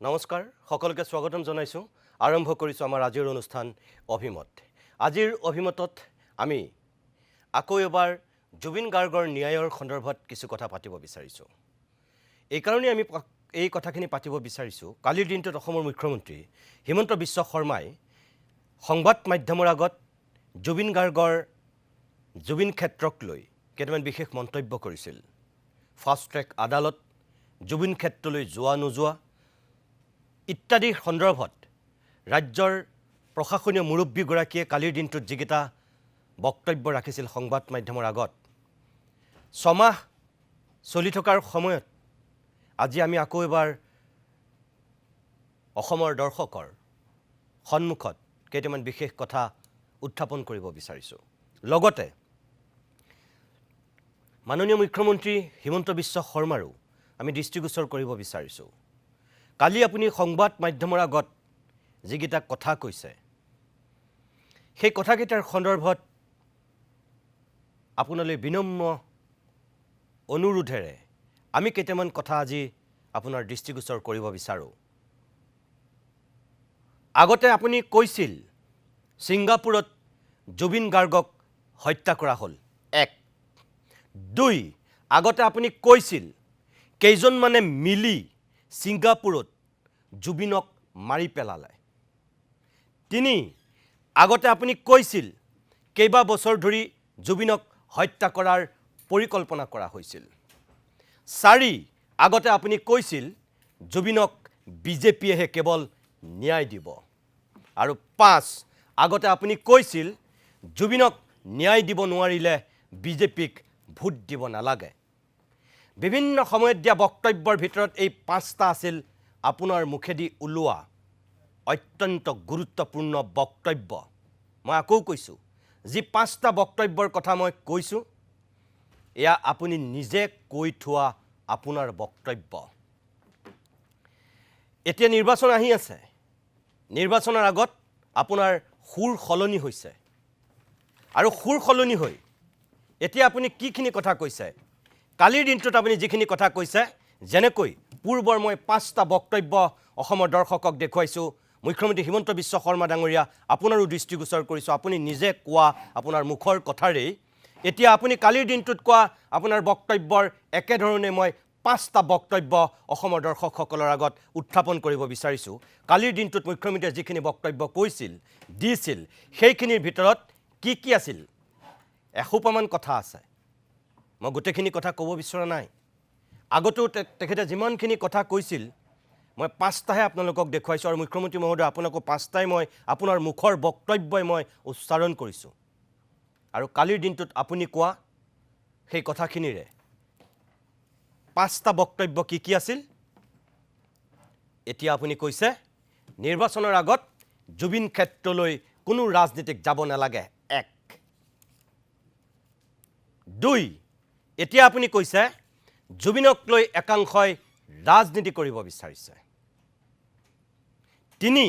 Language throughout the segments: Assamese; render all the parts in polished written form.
নমস্কাৰ সকলোকে স্বাগতম জনাইছো আৰম্ভ কৰিছো আমাৰ আজিৰ অনুষ্ঠান অভিমত আজিৰ অভিমতত আমি আকৌ এবাৰ জুবিন গাৰ্গৰ ন্যায়ৰ সন্দৰ্ভত কিছু কথা পাতিব বিচাৰিছো এই কাৰণে আমি এই কথাখিনি পাতিব বিচাৰিছো কালিৰ দিনটোত অসমৰ মুখ্যমন্ত্ৰী হিমন্ত বিশ্ব শৰ্মাই সংবাদ মাধ্যমৰ আগত জুবিন গাৰ্গৰ জুবিন ক্ষেত্ৰক লৈ কেইটামান বিশেষ মন্তব্য কৰিছিল ফাষ্ট ট্ৰেক আদালত জুবিন ক্ষেত্ৰলৈ যোৱা নোযোৱা ইত্যাদি সন্দৰ্ভত ৰাজ্যৰ প্ৰশাসনীয় মুৰব্বীগৰাকীয়ে কালিৰ দিনটোত যিকেইটা বক্তব্য ৰাখিছিল সংবাদ মাধ্যমৰ আগত সমাহ চলি থকাৰ সময়ত আজি আমি আকৌ এবাৰ অসমৰ দৰ্শকৰ সন্মুখত কেইটামান বিশেষ কথা উত্থাপন কৰিব বিচাৰিছো লগতে মাননীয় মুখ্যমন্ত্ৰী হিমন্ত বিশ্ব শৰ্মাৰো আমি দৃষ্টিগোচৰ কৰিব বিচাৰিছো কালি আপুনি সংবাদ মাধ্যমৰ আগত যিগিটা কথা কৈছে সেই কথাকেইটাৰ সন্দৰ্ভত আপোনালৈ বিনম্ৰ অনুৰোধেৰে আমি কেইটামান কথা আজি আপোনাৰ দৃষ্টিগোচৰ কৰিব বিচাৰো আগতে আপুনি কৈছিল সিংগাপুৰত জুবিন গাৰ্গক হত্যা কৰা হ'ল 1 2 আগতে আপুনি কৈছিল কেইজন মানে মিলি সিংগাপুৰত জুবিনক মাৰি পেলালে 3 আগতে আপুনি কৈছিল কেইবা বছৰ ধৰি জুবিনক হত্যা কৰাৰ পৰিকল্পনা কৰা হৈছিল 4 আগতে আপুনি কৈছিল জুবিনক বিজেপিয়ে কেৱল ন্যায় দিব আৰু 5 আগতে আপুনি কৈছিল জুবিনক ন্যায় দিব নোৱাৰিলে বিজেপিক ভোট দিব নালাগে বিভিন্ন সময়ত দিয়া বক্তব্যৰ ভিতৰত এই 5টা আছিল আপোনাৰ মুখেদি উলোৱা অত্যন্ত গুৰুত্বপূৰ্ণ বক্তব্য মই আকৌ কৈছো যি 5টা বক্তব্যৰ কথা মই কৈছো এয়া আপুনি নিজে কৈ থোৱা আপোনাৰ বক্তব্য এতিয়া নিৰ্বাচন আহি আছে নিৰ্বাচনৰ আগত আপোনাৰ সুৰ খলনি হৈছে আৰু সুৰ খলনি হৈ এতিয়া আপুনি কিখিনি কথা কৈছে কালিৰ দিনটোত আপুনি যিখিনি কথা কৈছে যেনেকৈ পূৰ্বৰ মই 5টা বক্তব্য অসমৰ দৰ্শকক দেখুৱাইছো মুখ্যমন্ত্ৰী হিমন্ত বিশ্ব শৰ্মা ডাঙৰীয়া আপোনাৰো দৃষ্টিগোচৰ কৰিছো আপুনি নিজে কোৱা আপোনাৰ মুখৰ কথাৰে এতিয়া আপুনি কালিৰ দিনটোত কোৱা আপোনাৰ বক্তব্যৰ একে ধৰণে মই 5টা বক্তব্য অসমৰ দৰ্শকসকলৰ আগত উত্থাপন কৰিব বিচাৰিছো কালিৰ দিনটোত মুখ্যমন্ত্ৰীয়ে যিখিনি বক্তব্য কৈছিল দিছিল সেইখিনিৰ ভিতৰত কি আছিল এসোপামান কথা আছে মই গোটেইখিনি কথা ক'ব বিচৰা নাই আগতেও তেখেতে যিমানখিনি কথা কৈছিল মই 5টাহে আপোনালোকক দেখুৱাইছো আৰু মুখ্যমন্ত্ৰী মহোদয় আপোনাকো 5টাই মই আপোনাৰ মুখৰ বক্তব্যই মই উচ্চাৰণ কৰিছো আৰু কালিৰ দিনটোত আপুনি কোৱা সেই কথাখিনিৰে 5টা বক্তব্য কি আছিল এতিয়া আপুনি কৈছে নিৰ্বাচনৰ আগত জুবিন ক্ষেত্ৰলৈ কোনো ৰাজনীতিক যাব নালাগে 1 2 এতিয়া আপুনি কৈছে জুবিনক লৈ একাংশই ৰাজনীতি কৰিব বিচাৰিছে 3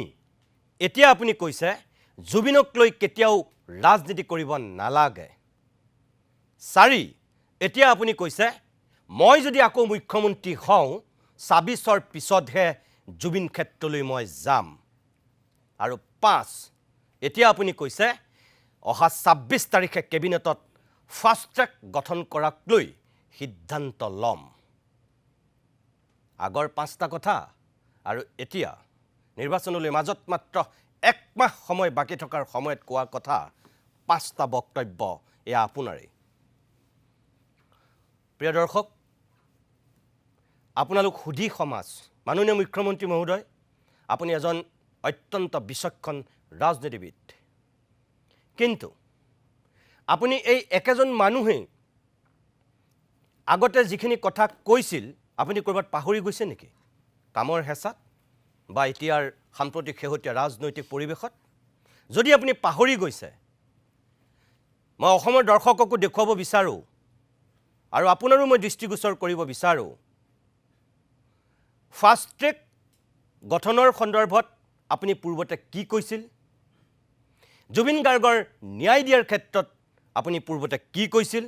এতিয়া আপুনি কৈছে জুবিনক লৈ কেতিয়াও ৰাজনীতি কৰিব নালাগে 4 এতিয়া আপুনি কৈছে মই যদি আকৌ মুখ্যমন্ত্ৰী হওঁ 26ৰ পিছতহে জুবিন ক্ষেত্ৰলৈ মই যাম আৰু 5 এতিয়া আপুনি কৈছে অহা 26 তাৰিখে কেবিনেটত ফাষ্ট ট্ৰেক গঠন কৰাক লৈ সিদ্ধান্ত লম আগৰ 5টা কথা আৰু এতিয়া নিৰ্বাচনলৈ মাজত মাত্ৰ 1 মাহ সময় বাকি থকাৰ সময়ত কোৱা কথা 5টা বক্তব্য এয়া আপোনাৰে প্ৰিয় দৰ্শক আপোনালোক সুধি সমাজ মাননীয় মুখ্যমন্ত্ৰী মহোদয় আপুনি এজন অত্যন্ত বিচক্ষণ ৰাজনীতিবিদ কিন্তু আপুনি এই একেজন মানুহে আগতে যিখিনি কথা কৈছিল আপুনি কৰবাত পাহৰি গৈছে নেকি কামৰ হেঁচাত বা এতিয়াৰ সাম্প্ৰতিক শেহতীয়া ৰাজনৈতিক পৰিৱেশত যদি আপুনি পাহৰি গৈছে মই অসমৰ দৰ্শককো দেখুৱাব বিচাৰো আৰু আপোনাৰো মই দৃষ্টিগোচৰ কৰিব বিচাৰো ফাষ্ট ট্ৰেক গঠনৰ সন্দৰ্ভত আপুনি পূৰ্বতে কি কৈছিল জুবিন গাৰ্গৰ ন্যায় দিয়াৰ ক্ষেত্ৰত আপুনি পূৰ্বতে কি কৈছিল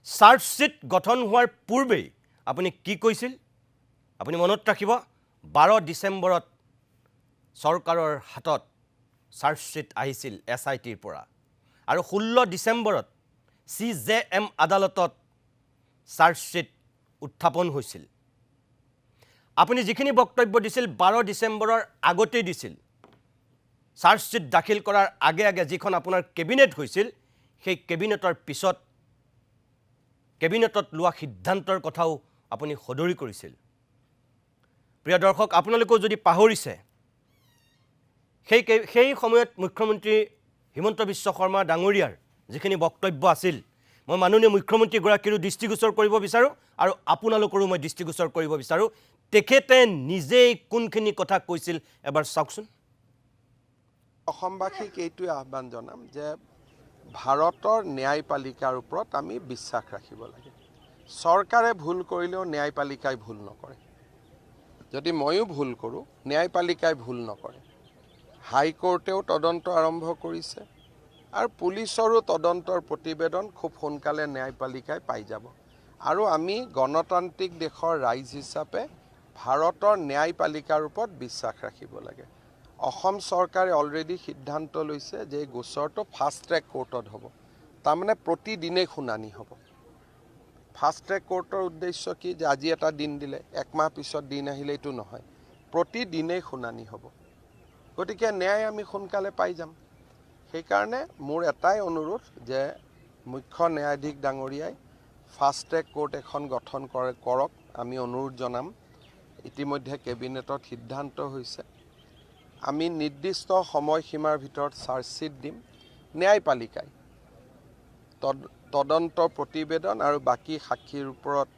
চাৰ্জশ্বিট গঠন হোৱাৰ পূৰ্বে আপুনি কি কৈছিল আপুনি মনত ৰাখিব 12 ডিচেম্বৰত চৰকাৰৰ হাতত চাৰ্জশ্বিট আহিছিল SITৰ পৰা আৰু 16 ডিচেম্বৰত CJM আদালতত চাৰ্জশ্বিট উত্থাপন হৈছিল। আপুনি যিখিনি বক্তব্য দিছিল 12 ডিচেম্বৰৰ আগতেই দিছিল। চাৰ্জশ্বিট দাখিল কৰাৰ আগে আগে যিখন আপোনাৰ কেবিনেট হৈছিল সেই কেবিনেটৰ পিছত কেবিনেটত লোৱা সিদ্ধান্তৰ কথাও আপুনি সদৰি কৰিছিল। প্ৰিয় দৰ্শক, আপোনালোকেও যদি পাহৰিছে সেই সময়ত মুখ্যমন্ত্ৰী হিমন্ত বিশ্ব শৰ্মা ডাঙৰীয়াৰ যিখিনি বক্তব্য আছিল মই মাননীয় মুখ্যমন্ত্ৰীগৰাকীৰো দৃষ্টিগোচৰ কৰিব বিচাৰোঁ আৰু আপোনালোকৰো মই দৃষ্টিগোচৰ কৰিব বিচাৰোঁ। তেখেতে নিজেই কোনখিনি কথা কৈছিল এবাৰ চাওকচোন। অসমবাসীক এইটোৱে আহ্বান জনাম যে ভাৰতৰ ন্যায়পালিকাৰ ওপৰত আমি বিশ্বাস ৰাখিব লাগে। চৰকাৰে ভুল কৰিলেও ন্যায়পালিকাই ভুল নকৰে। যদি ময়ো ভুল কৰোঁ ন্যায়পালিকাই ভুল নকৰে। হাইকোৰ্টেও তদন্ত আৰম্ভ কৰিছে আৰু পুলিচৰো তদন্তৰ প্ৰতিবেদন খুব সোনকালে ন্যায়পালিকাই পাই যাব। আৰু আমি গণতান্ত্ৰিক দেশৰ ৰাইজ হিচাপে ভাৰতৰ ন্যায়পালিকাৰ ওপৰত বিশ্বাস ৰাখিব লাগে। অসম চৰকাৰে অলৰেডি সিদ্ধান্ত লৈছে যে এই গোচৰটো ফাষ্ট ট্ৰেক কোৰ্টত হ'ব। তাৰমানে প্ৰতিদিনেই শুনানি হ'ব। ফাষ্ট ট্ৰেক কোৰ্টৰ উদ্দেশ্য কি যে আজি এটা দিন দিলে একমাহ পিছত দিন আহিলে এইটো নহয়, প্ৰতিদিনেই শুনানি হ'ব। গতিকে ন্যায় আমি সোনকালে পাই যাম। সেইকাৰণে মোৰ এটাই অনুৰোধ যে মুখ্য ন্যায়াধীশ ডাঙৰীয়াই ফাষ্ট ট্ৰেক কোৰ্ট এখন গঠন কৰক। আমি অনুৰোধ জনাম। ইতিমধ্যে কেবিনেটত সিদ্ধান্ত হৈছে। আমি নিৰ্দিষ্ট সময়সীমাৰ ভিতৰত চাৰ্জশ্বিট দিম। ন্যায়পালিকাই তদন্ত প্ৰতিবেদন আৰু বাকী সাক্ষীৰ ওপৰত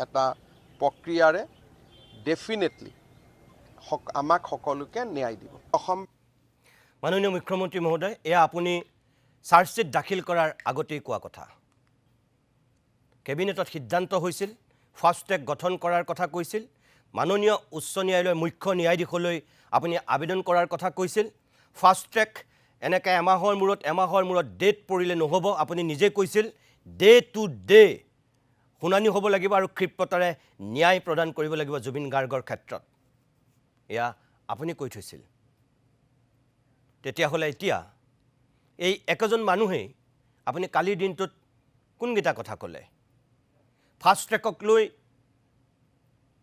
এটা প্ৰক্ৰিয়াৰে ডেফিনেটলি আমাক সকলোকে ন্যায় দিব। অসম মাননীয় মুখ্যমন্ত্ৰী মহোদয়, এয়া আপুনি চাৰ্জশ্বিট দাখিল কৰাৰ আগতেই কোৱা কথা। কেবিনেটত সিদ্ধান্ত হৈছিল, ফাষ্ট ট্ৰেক গঠন কৰাৰ কথা কৈছিল, মাননীয় উচ্চ ন্যায়ালয়ৰ মুখ্য ন্যায়াধীশলৈ আপুনি আবেদন কৰাৰ কথা কৈছিল। ফাষ্ট ট্ৰেক এনেকৈ এমাহৰ মূৰত ডেট পৰিলে নহ'ব, আপুনি নিজে কৈছিল ডে টু ডে শুনানি হ'ব লাগিব আৰু ক্ষিপ্ৰতাৰে ন্যায় প্ৰদান কৰিব লাগিব জুবিন গাৰ্গৰ ক্ষেত্ৰত। এয়া আপুনি কৈ থৈছিল। তেতিয়াহ'লে এতিয়া এই একেজন মানুহেই আপুনি কালিৰ দিনটোত কোনকেইটা কথা ক'লে? ফাষ্ট ট্ৰেকক লৈ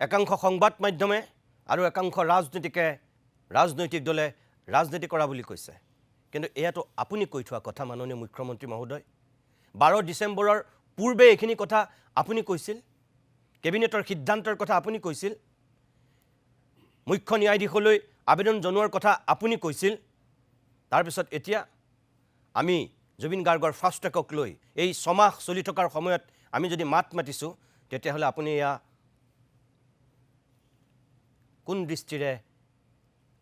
একাংশ সংবাদ মাধ্যমে আৰু একাংশ ৰাজনৈতিক দলে ৰাজনীতি কৰা বুলি কৈছে। কিন্তু এয়াতো আপুনি কৈ থোৱা কথা মাননীয় মুখ্যমন্ত্ৰী মহোদয়। 12 ডিচেম্বৰৰ পূৰ্বে এইখিনি কথা আপুনি কৈছিল। কেবিনেটৰ সিদ্ধান্তৰ কথা আপুনি কৈছিল। মুখ্য ন্যায়াধীশলৈ আবেদন জনোৱাৰ কথা আপুনি কৈছিল। তাৰপিছত এতিয়া আমি জুবিন গাৰ্গৰ ফাষ্ট ট্ৰেকক লৈ এই 6 মাহ চলি থকাৰ সময়ত আমি যদি মাত মাতিছোঁ, তেতিয়াহ'লে আপুনি এয়া কোন দৃষ্টিৰে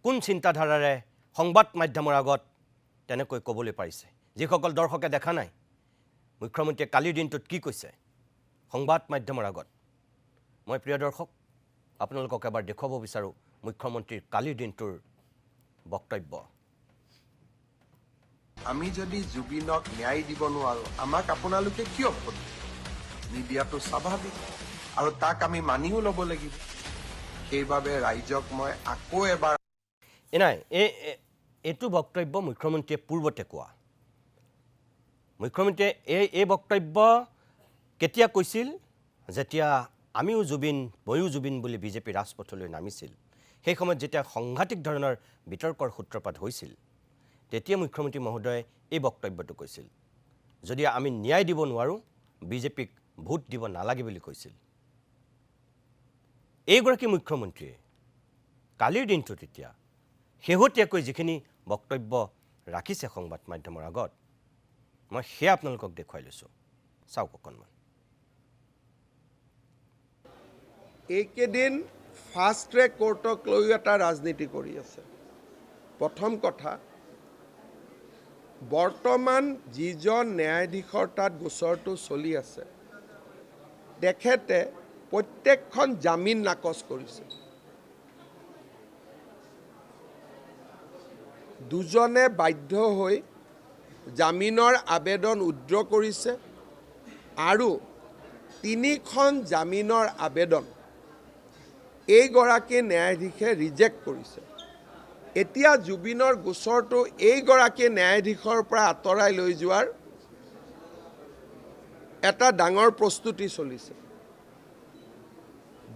কোন চিন্তাধাৰাৰে সংবাদ মাধ্যমৰ আগত তেনেকৈ ক'বলৈ পাৰিছে? যিসকল দৰ্শকে দেখা নাই মুখ্যমন্ত্ৰীয়ে কালিৰ দিনটোত কি কৈছে সংবাদ মাধ্যমৰ আগত, মই প্ৰিয় দৰ্শক আপোনালোকক এবাৰ দেখুৱাব বিচাৰোঁ মুখ্যমন্ত্ৰীৰ কালিৰ দিনটোৰ বক্তব্য। আমি যদি জুবিনক ন্যায় দিব নোৱাৰোঁ, আমাক আপোনালোকে কিয় ভোট নিদিয়াটো স্বাভাৱিক আৰু তাক আমি মানিও ল'ব লাগিব। সেইবাবে ৰাইজক মই আকৌ এবাৰ নাই, এইটো বক্তব্য মুখ্যমন্ত্ৰীয়ে পূৰ্বতে কোৱা। মুখ্যমন্ত্ৰীয়ে এই বক্তব্য কেতিয়া কৈছিল? যেতিয়া আমিও জুবিন ময়ো জুবিন বুলি বিজেপি ৰাজপথলৈ নামিছিল, সেই সময়ত যেতিয়া সাংঘাতিক ধৰণৰ বিতৰ্কৰ সূত্ৰপাত হৈছিল, তেতিয়া মুখ্যমন্ত্ৰী মহোদয়ে এই বক্তব্যটো কৈছিল। যদি আমি ন্যায় দিব নোৱাৰোঁ, বিজেপিক ভোট দিব নালাগে বুলি কৈছিল। এইগৰাকী মুখ্যমন্ত্ৰীয়ে কালিৰ দিনটোত এতিয়া শেহতীয়াকৈ যিখিনি বক্তব্য ৰাখিছে সংবাদ মাধ্যমৰ আগত, মই সেয়া আপোনালোকক দেখুৱাই লৈছোঁ। চাওক অকণমান। এইকেইদিন ফাষ্ট ট্ৰেক কোৰ্টক লৈও এটা ৰাজনীতি কৰি আছে। প্ৰথম কথা, বৰ্তমান যিজন ন্যায়াধীশৰ তাত গোচৰটো চলি আছে, তেখেতে প্ৰত্যেকখন জামিন নাকচ কৰিছে। দুজনে বাধ্য হৈ জামিনৰ আবেদন উইথড্ৰ কৰিছে আৰু 3খন জামিনৰ আবেদন এইগৰাকী ন্যায়াধীশে ৰিজেক্ট কৰিছে। এতিয়া জুবিনৰ গোচৰটো এইগৰাকী ন্যায়াধীশৰ পৰা আঁতৰাই লৈ যোৱাৰ এটা ডাঙৰ প্ৰস্তুতি চলিছে।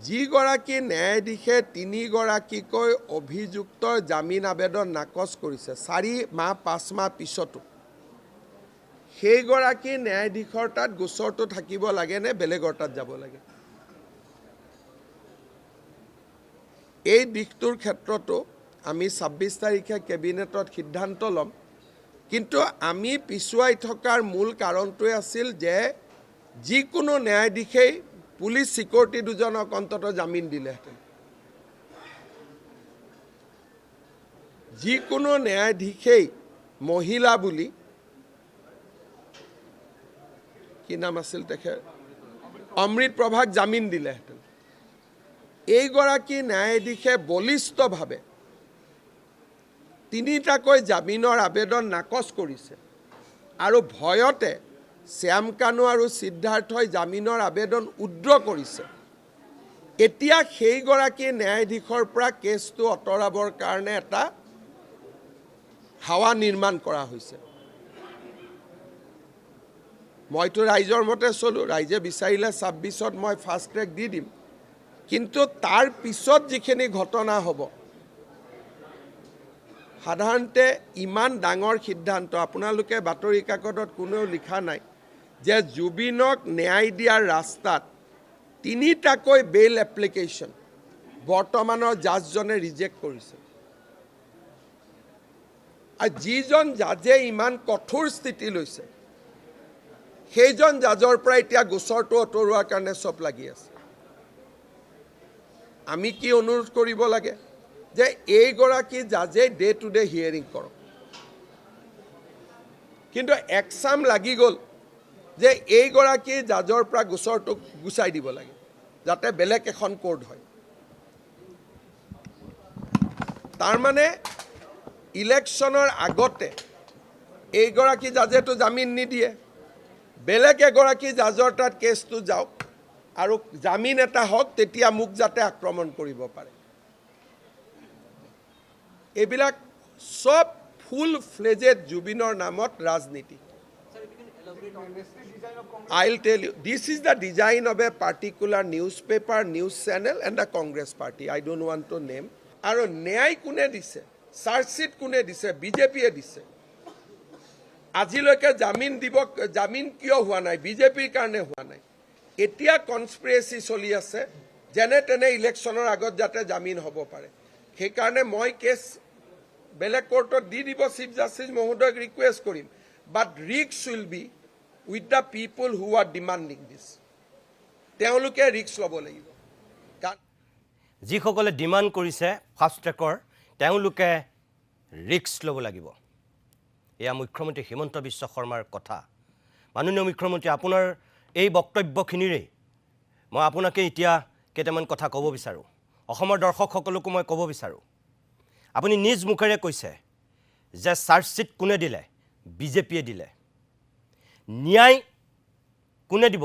যিগৰাকী ন্যায়াধীশে 3গৰাকীকৈ অভিযুক্তৰ জামিন আবেদন নাকচ কৰিছে 4 মাহ 5 মাহ পিছতো, সেইগৰাকী ন্যায়াধীশৰ তাত গোচৰটো থাকিব লাগে নে বেলেগৰ তাত যাব লাগে? এই দিশটোৰ ক্ষেত্ৰতো আমি 26 তাৰিখে কেবিনেটত সিদ্ধান্ত ল'ম। কিন্তু আমি পিছুৱাই থকাৰ মূল কাৰণটোৱে আছিল যে যিকোনো ন্যায়াধীশেই পুলিচ চিকিউৰিটি দুজনক অন্ততঃ জামিন দিলেহেঁতেন। যিকোনো ন্যায়াধীশেই মহিলা বুলি, কি নাম আছিল তেখেত, অমৃত প্ৰভাক জামিন দিলেহেঁতেন। এইগৰাকী ন্যায়াধীশে বলিষ্ঠভাৱে 3টাকৈ জামিনৰ আবেদন নাকচ কৰিছে আৰু ভয়তে শ্যাম কানু আৰু সিদ্ধাৰ্থই জামিনৰ আবেদন উদ্ৰ কৰিছে। এতিয়া সেইগৰাকী ন্যায়াধীশৰ পৰা কেছটো আঁতৰাবৰ কাৰণে এটা হাৱা নিৰ্মাণ কৰা হৈছে। মইতো ৰাইজৰ মতে চলোঁ, ৰাইজে বিচাৰিলে 26ত মই ফাষ্ট ট্ৰেক দি দিম। কিন্তু তাৰ পিছত যিখিনি ঘটনা হ'ব, সাধাৰণতে ইমান ডাঙৰ সিদ্ধান্ত, আপোনালোকে বাতৰি কাকতত কোনেও লিখা নাই যে জুবিনক ন্যায় দিয়াৰ ৰাস্তাত 3টাকৈ বেইল এপ্লিকেশ্যন বৰ্তমানৰ জাজজনে ৰিজেক্ট কৰিছে। আৰু যিজন জাজে ইমান কঠোৰ স্থিতি লৈছে, সেইজন জাজৰ পৰা এতিয়া গোচৰটো আঁতৰোৱাৰ কাৰণে চব লাগি আছে। আমি কি অনুৰোধ কৰিব লাগে যে এইগৰাকী জাজে ডে টু ডে হিয়াৰিং কৰক। কিন্তু একচাম লাগি গ'ল যে এইগৰাকী জাজৰ পৰা গোচৰটো গুচাই দিব লাগে, যাতে বেলেগ এখন কোৰ্ট হয়। তাৰমানে ইলেকশ্যনৰ আগতে এইগৰাকী জাজেতো জামিন নিদিয়ে, বেলেগ এগৰাকী জাজৰ তাত কেছটো যাওক আৰু জামিন এটা হওক, তেতিয়া মোক যাতে আক্ৰমণ কৰিব পাৰে। এইবিলাক সব ফুল ফ্লেজেড জুবিনৰ নামত ৰাজনীতি। I'll tell you, this is the design of a particular newspaper, news channel and the Congress party. I don't want to name. আৰু ন্যায় কোনে দিছে, চাৰ্জশ্বিট কোনে দিছে? বিজেপিয়ে দিছে। আজিলৈকে জামিন কিয় হোৱা নাই? বিজেপিৰ কাৰণে হোৱা নাই। এতিয়া কনস্পিৰেচি চলি আছে যেনে তেনে ইলেকশ্যনৰ আগত যাতে জামিন হ'ব পাৰে। সেইকাৰণে মই কেছ বেলেগ কোৰ্টত দি দিব, চিফ জাষ্টিছ মহোদয়ক ৰিকুৱেষ্ট কৰিম। But risks will be with the people who are demanding this. তেওঁলোকে ৰিক্স ল'ব লাগিব। যিসকলে ডিমাণ্ড কৰিছে ফাষ্ট ট্ৰেকৰ, তেওঁলোকে ৰিক্স ল'ব লাগিব। এয়া মুখ্যমন্ত্ৰী হিমন্ত বিশ্ব শৰ্মাৰ কথা। মাননীয় মুখ্যমন্ত্ৰী, আপোনাৰ এই বক্তব্যখিনিৰেই মই আপোনাকে এতিয়া কেইটামান কথা ক'ব বিচাৰোঁ। অসমৰ দৰ্শকসকলকো মই ক'ব বিচাৰোঁ, আপুনি নিজ মুখেৰে কৈছে যে চাৰ্জশ্বিট কোনে দিলে? বিজেপিয়ে দিলে। ন্যায় কোনে দিব?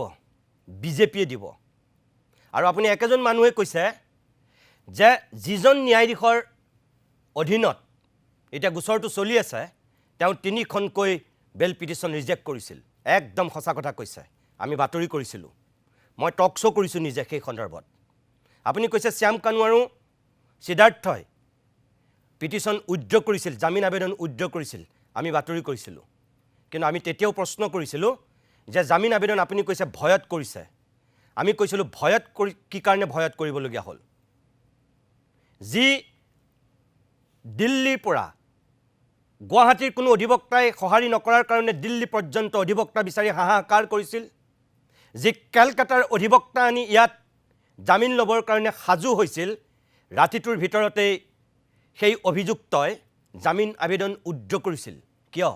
বিজেপিয়ে দিব। আৰু আপুনি একেজন মানুহে কৈছে যে যিজন ন্যায়াধীশৰ অধীনত এতিয়া গোচৰটো চলি আছে, তেওঁ 3খনকৈ বেল পিটিশ্যন ৰিজেক্ট কৰিছিল। একদম সঁচা কথা কৈছে। আমি বাতৰি কৰিছিলোঁ, মই টক শ্ব' কৰিছোঁ নিজে সেই সন্দৰ্ভত। আপুনি কৈছে শ্যাম কানু আৰু সিদ্ধাৰ্থই পিটিশ্যন উইথড্ৰ কৰিছিল, জামিন আবেদন উইথড্ৰ কৰিছিল। আমি বাতৰি কৰিছিলোঁ। কিন্তু আমি তেতিয়াও প্ৰশ্ন কৰিছিলোঁ যে জামিন আবেদন আপুনি কৈছে ভয়ত কৰিছে। আমি কৈছিলোঁ ভয়ত কি কাৰণে ভয়ত কৰিবলগীয়া হ'ল? যি দিল্লীৰ পৰা গুৱাহাটীৰ কোনো অধিবক্তাই সঁহাৰি নকৰাৰ কাৰণে দিল্লী পৰ্যন্ত অধিবক্তা বিচাৰি হাহাকাৰ কৰিছিল, যি কেলকাতাৰ অধিবক্তা আনি ইয়াত জামিন ল'বৰ কাৰণে সাজু হৈছিল, ৰাতিটোৰ ভিতৰতেই সেই অভিযুক্তই জামিন আবেদন উইথড্ৰ কৰিছিল। কিয়?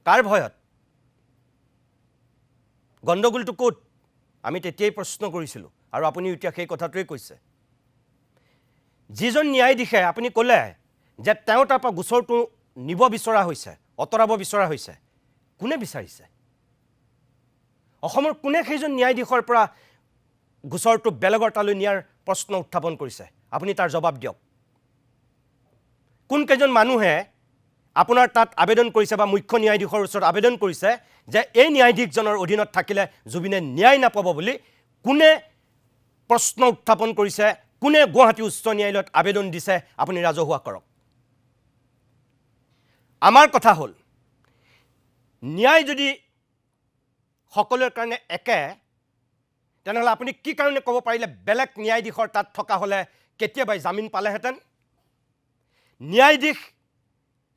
কাৰ ভয়ত? গণ্ডগোলটো ক'ত? আমি তেতিয়াই প্ৰশ্ন কৰিছিলোঁ আৰু আপুনি এতিয়া সেই কথাটোৱে কৈছে। যিজন ন্যায়াধীশে আপুনি ক'লে যে তেওঁ তাৰ পৰা গোচৰটো নিব বিচৰা হৈছে, অঁতৰাব বিচৰা হৈছে, কোনে বিচাৰিছে? অসমৰ কোনে সেইজন ন্যায়াধীশৰ পৰা গোচৰটো বেলেগৰ তালৈ নিয়াৰ প্ৰশ্ন উত্থাপন কৰিছে আপুনি তাৰ জবাব দিয়ক কোন কেইজন মানুহে আপোনাৰ তাত আবেদন কৰিছে বা মুখ্য ন্যায়াধীশৰ ওচৰত আবেদন কৰিছে যে এই ন্যায়াধীশজনৰ অধীনত থাকিলে জুবিনে ন্যায় নাপাব বুলি কোনে প্ৰশ্ন উত্থাপন কৰিছে কোনে গুৱাহাটী উচ্চ ন্যায়ালয়ত আবেদন দিছে আপুনি ৰাজহুৱা কৰক আমাৰ কথা হ'ল ন্যায় যদি সকলোৰ কাৰণে একে তেনেহ'লে আপুনি কি কাৰণে ক'ব পাৰিলে বেলেগ ন্যায়াধীশৰ তাত থকা হ'লে কেতিয়াবাই জামিন পালেহেঁতেন ন্যায়াধীশ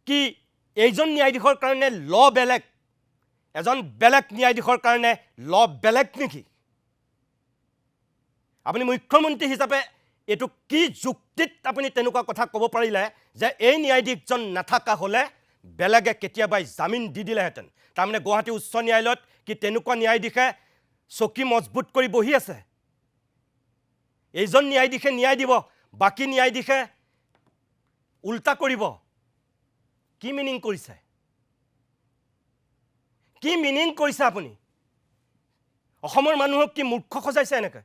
কি এইজন ন্যায়াধীশৰ কাৰণে ল বেলেগ এজন বেলেগ ন্যায়াধীশৰ কাৰণে ল বেলেগ নেকি আপুনি মুখ্যমন্ত্ৰী হিচাপে এইটো কি যুক্তিত আপুনি তেনেকুৱা কথা ক'ব পাৰিলে যে এই ন্যায়াধীশজন নাথাকা হ'লে বেলেগে কেতিয়াবাই জামিন দি দিলেহেঁতেন তাৰমানে গুৱাহাটী উচ্চ ন্যায়ালয়ত কি তেনেকুৱা ন্যায়াধীশে চকী মজবুত কৰি বহি আছে এইজন ন্যায়াধীশে ন্যায় দিব বাকী ন্যায়াধীশে উল্টা কৰিব কি মিনিং কৰিছে কি মিনিং কৰিছে আপুনি অসমৰ মানুহক কি মূৰ্খ সজাইছে এনেকৈ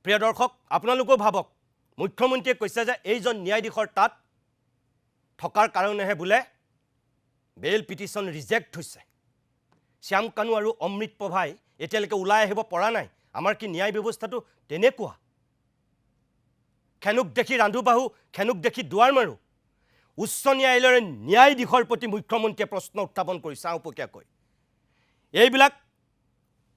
প্ৰিয় দৰ্শক আপোনালোকেও ভাবক মুখ্যমন্ত্ৰীয়ে কৈছে যে এইজন ন্যায়াধীশৰ তাত থকাৰ কাৰণেহে বোলে বেল পিটিশ্যন ৰিজেক্ট হৈছে শ্যাম কানু আৰু অমৃত প্ৰভাই এতিয়ালৈকে ওলাই আহিব পৰা নাই আমাৰ কি ন্যায় ব্যৱস্থাটো তেনেকুৱা খেনুক দেখি ৰান্ধো বাহু খেনুক দেখি দুৱাৰ মাৰো উচ্চ ন্যায়ালয়ৰ ন্যায়াধীশৰ প্ৰতি মুখ্যমন্ত্ৰীয়ে প্ৰশ্ন উত্থাপন কৰিছে আওপকীয়াকৈ এইবিলাক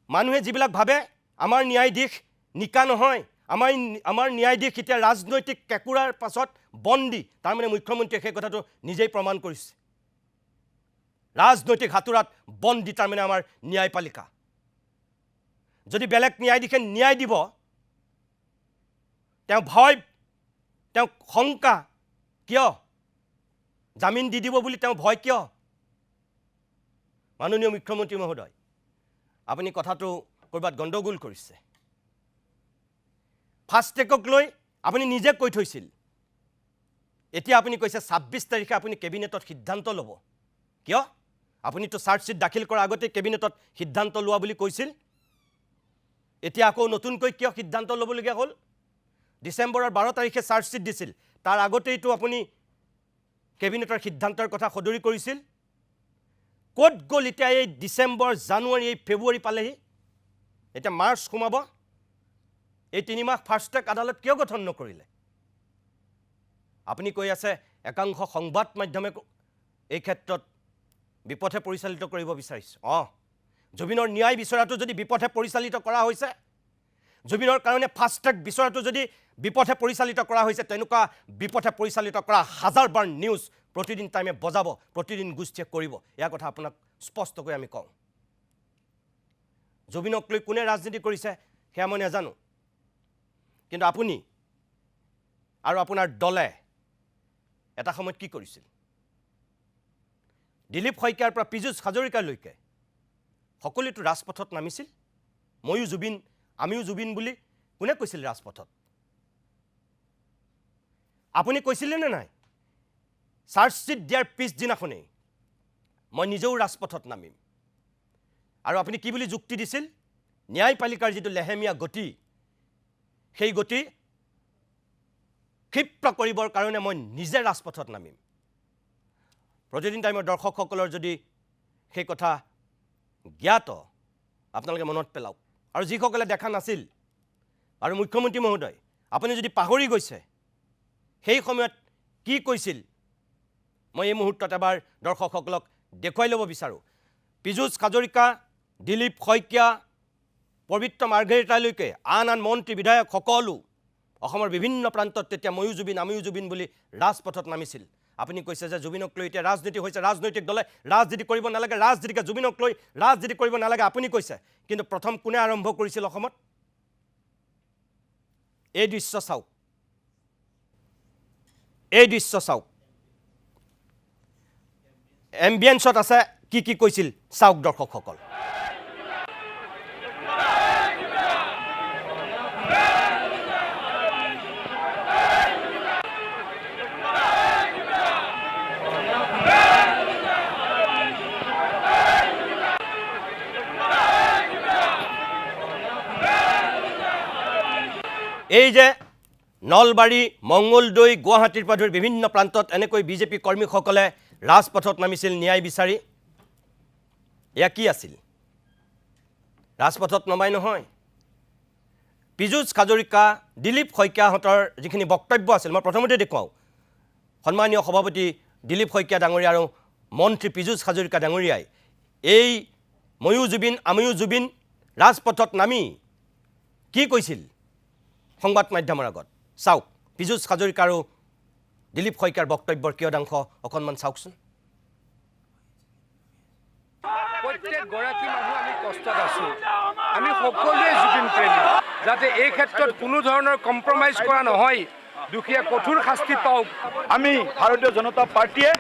মানুহে যিবিলাক ভাবে আমাৰ ন্যায়াধীশ নিকা নহয় আমাৰ ন্যায়াধীশ এতিয়া ৰাজনৈতিক কেকুৰাৰ পাছত বন্দী তাৰমানে মুখ্যমন্ত্ৰীয়ে সেই কথাটো নিজেই প্ৰমাণ কৰিছে ৰাজনৈতিক হাতুৰাত বন্দী তাৰমানে আমাৰ ন্যায়পালিকা যদি বেলেগ ন্যায়াধীশে ন্যায় দিব তেওঁ ভয় তেওঁ শংকা কিয় জামিন দি দিব বুলি তেওঁ ভয় কিয় মাননীয় মুখ্যমন্ত্ৰী মহোদয় আপুনি কথাটো কৰবাত গণ্ডগোল কৰিছে ফাষ্ট ট্ৰেকক লৈ আপুনি নিজে কৈ থৈছিল এতিয়া আপুনি কৈছে 26 তাৰিখে আপুনি কেবিনেটত সিদ্ধান্ত ল'ব কিয় আপুনিতো চাৰ্জশিট দাখিল কৰাৰ আগতে কেবিনেটত সিদ্ধান্ত লোৱা বুলি কৈছিল এতিয়া আকৌ নতুনকৈ কিয় সিদ্ধান্ত ল'বলগীয়া হ'ল ডিসেম্বৰৰ 12 তাৰিখে চাৰ্জশিট দিছিল তাৰ আগতেইতো আপুনি কেবিনেটৰ সিদ্ধান্তৰ কথা সদৰি কৰিছিল ক'ত গ'ল এতিয়া এই ডিসেম্বৰ জানুৱাৰী এই ফেব্ৰুৱাৰী পালেহি এতিয়া মাৰ্চ সোমাব এই 3 মাহ ফাষ্ট ট্ৰেক আদালত কিয় গঠন নকৰিলে আপুনি কৈ আছে একাংশ সংবাদ মাধ্যমে এই ক্ষেত্ৰত বিপথে পৰিচালিত কৰিব বিচাৰিছে জুবিনৰ ন্যায় বিচৰাটো যদি বিপথে পৰিচালিত কৰা হৈছে জুবিনৰ কাৰণে ফাষ্ট ট্ৰেক বিচৰাটো যদি বিপথে পৰিচালিত কৰা হৈছে তেনেকুৱা বিপথে পৰিচালিত কৰা হাজাৰবাৰ নিউজ প্ৰতিদিন টাইমে বজাব প্ৰতিদিন গোষ্ঠীয়ে কৰিব এয়া কথা আপোনাক স্পষ্টকৈ আমি কওঁ জুবিনক লৈ কোনে ৰাজনীতি কৰিছে সেয়া মই নাজানো কিন্তু আপুনি আৰু আপোনাৰ দলে এটা সময়ত কি কৰিছিল দিলীপ শইকীয়াৰ পৰা পীযুষ হাজৰিকালৈকে সকলোটো ৰাজপথত নামিছিল ময়ো জুবিন আমিও জুবিন বুলি কোনে কৈছিল ৰাজপথত আপুনি কৈছিলে নে নাই চাৰ্জশিট দিয়াৰ পিছদিনাখনেই মই নিজেও ৰাজপথত নামিম আৰু আপুনি কি বুলি যুক্তি দিছিল ন্যায়পালিকাৰ যিটো লেহেমীয়া গতি সেই গতি ক্ষিপ্ৰ কৰিবৰ কাৰণে মই নিজে ৰাজপথত নামিম প্ৰতিদিন টাইমৰ দৰ্শকসকলৰ যদি সেই কথা জ্ঞাত আপোনালোকে মনত পেলাওক আৰু যিসকলে দেখা নাছিল আৰু মুখ্যমন্ত্ৰী মহোদয় আপুনি যদি পাহৰি গৈছে সেই সময়ত কি কৈছিল মই এই মুহূৰ্তত এবাৰ দৰ্শকসকলক দেখুৱাই ল'ব বিচাৰোঁ পীযুষ হাজৰিকা দিলীপ শইকীয়া পবিত্ৰ মাৰ্ঘেৰিটালৈকে আন মন্ত্ৰী বিধায়ক সকলো অসমৰ বিভিন্ন প্ৰান্তত তেতিয়া ময়ো জুবিন আমিও জুবিন বুলি ৰাজপথত নামিছিল আপুনি কৈছে যে জুবিনক লৈ এতিয়া ৰাজনীতি হৈছে ৰাজনৈতিক দলে ৰাজনীতি কৰিব নালাগে ৰাজনীতিকে জুবিনক লৈ ৰাজনীতি কৰিব নালাগে আপুনি কৈছে কিন্তু প্ৰথম কোনে আৰম্ভ কৰিছিল অসমত এই দৃশ্য চাওক এম্বিয়েন্সত আছে কি কৈছিল চাওক দৰ্শকসকল এই যে নলবাৰী মংগলদৈ গুৱাহাটীৰ পৰা ধৰি বিভিন্ন প্ৰান্তত এনেকৈ বিজেপি কৰ্মীসকলে ৰাজপথত নামিছিল ন্যায় বিচাৰি এয়া কি আছিল ৰাজপথত নমাই নহয় পীযুষ হাজৰিকা দিলীপ শইকীয়াহঁতৰ যিখিনি বক্তব্য আছিল মই প্ৰথমতে দেখুৱাওঁ সন্মানীয় সভাপতি দিলীপ শইকীয়া ডাঙৰীয়া আৰু মন্ত্ৰী পীযুষ হাজৰিকা ডাঙৰীয়াই এই ময়ো জুবিন আমিও জুবিন ৰাজপথত নামি কি কৈছিল সংবাদ মাধ্যমৰ আগত চাওক পীযুষ হাজৰিকা আৰু দিলীপ শইকীয়াৰ বক্তব্যৰ কিয়দাংশ অকণমান চাওকচোন প্ৰত্যেক গৰাকী মানুহ আমি কষ্টত আছো আমি সকলোৱে জুবিন প্ৰেমী যাতে এই ক্ষেত্ৰত কোনো ধৰণৰ কম্প্ৰমাইজ কৰা নহয় দুখীয়া কঠোৰ শাস্তি পাওক আমি ভাৰতীয় জনতা পাৰ্টীয়ে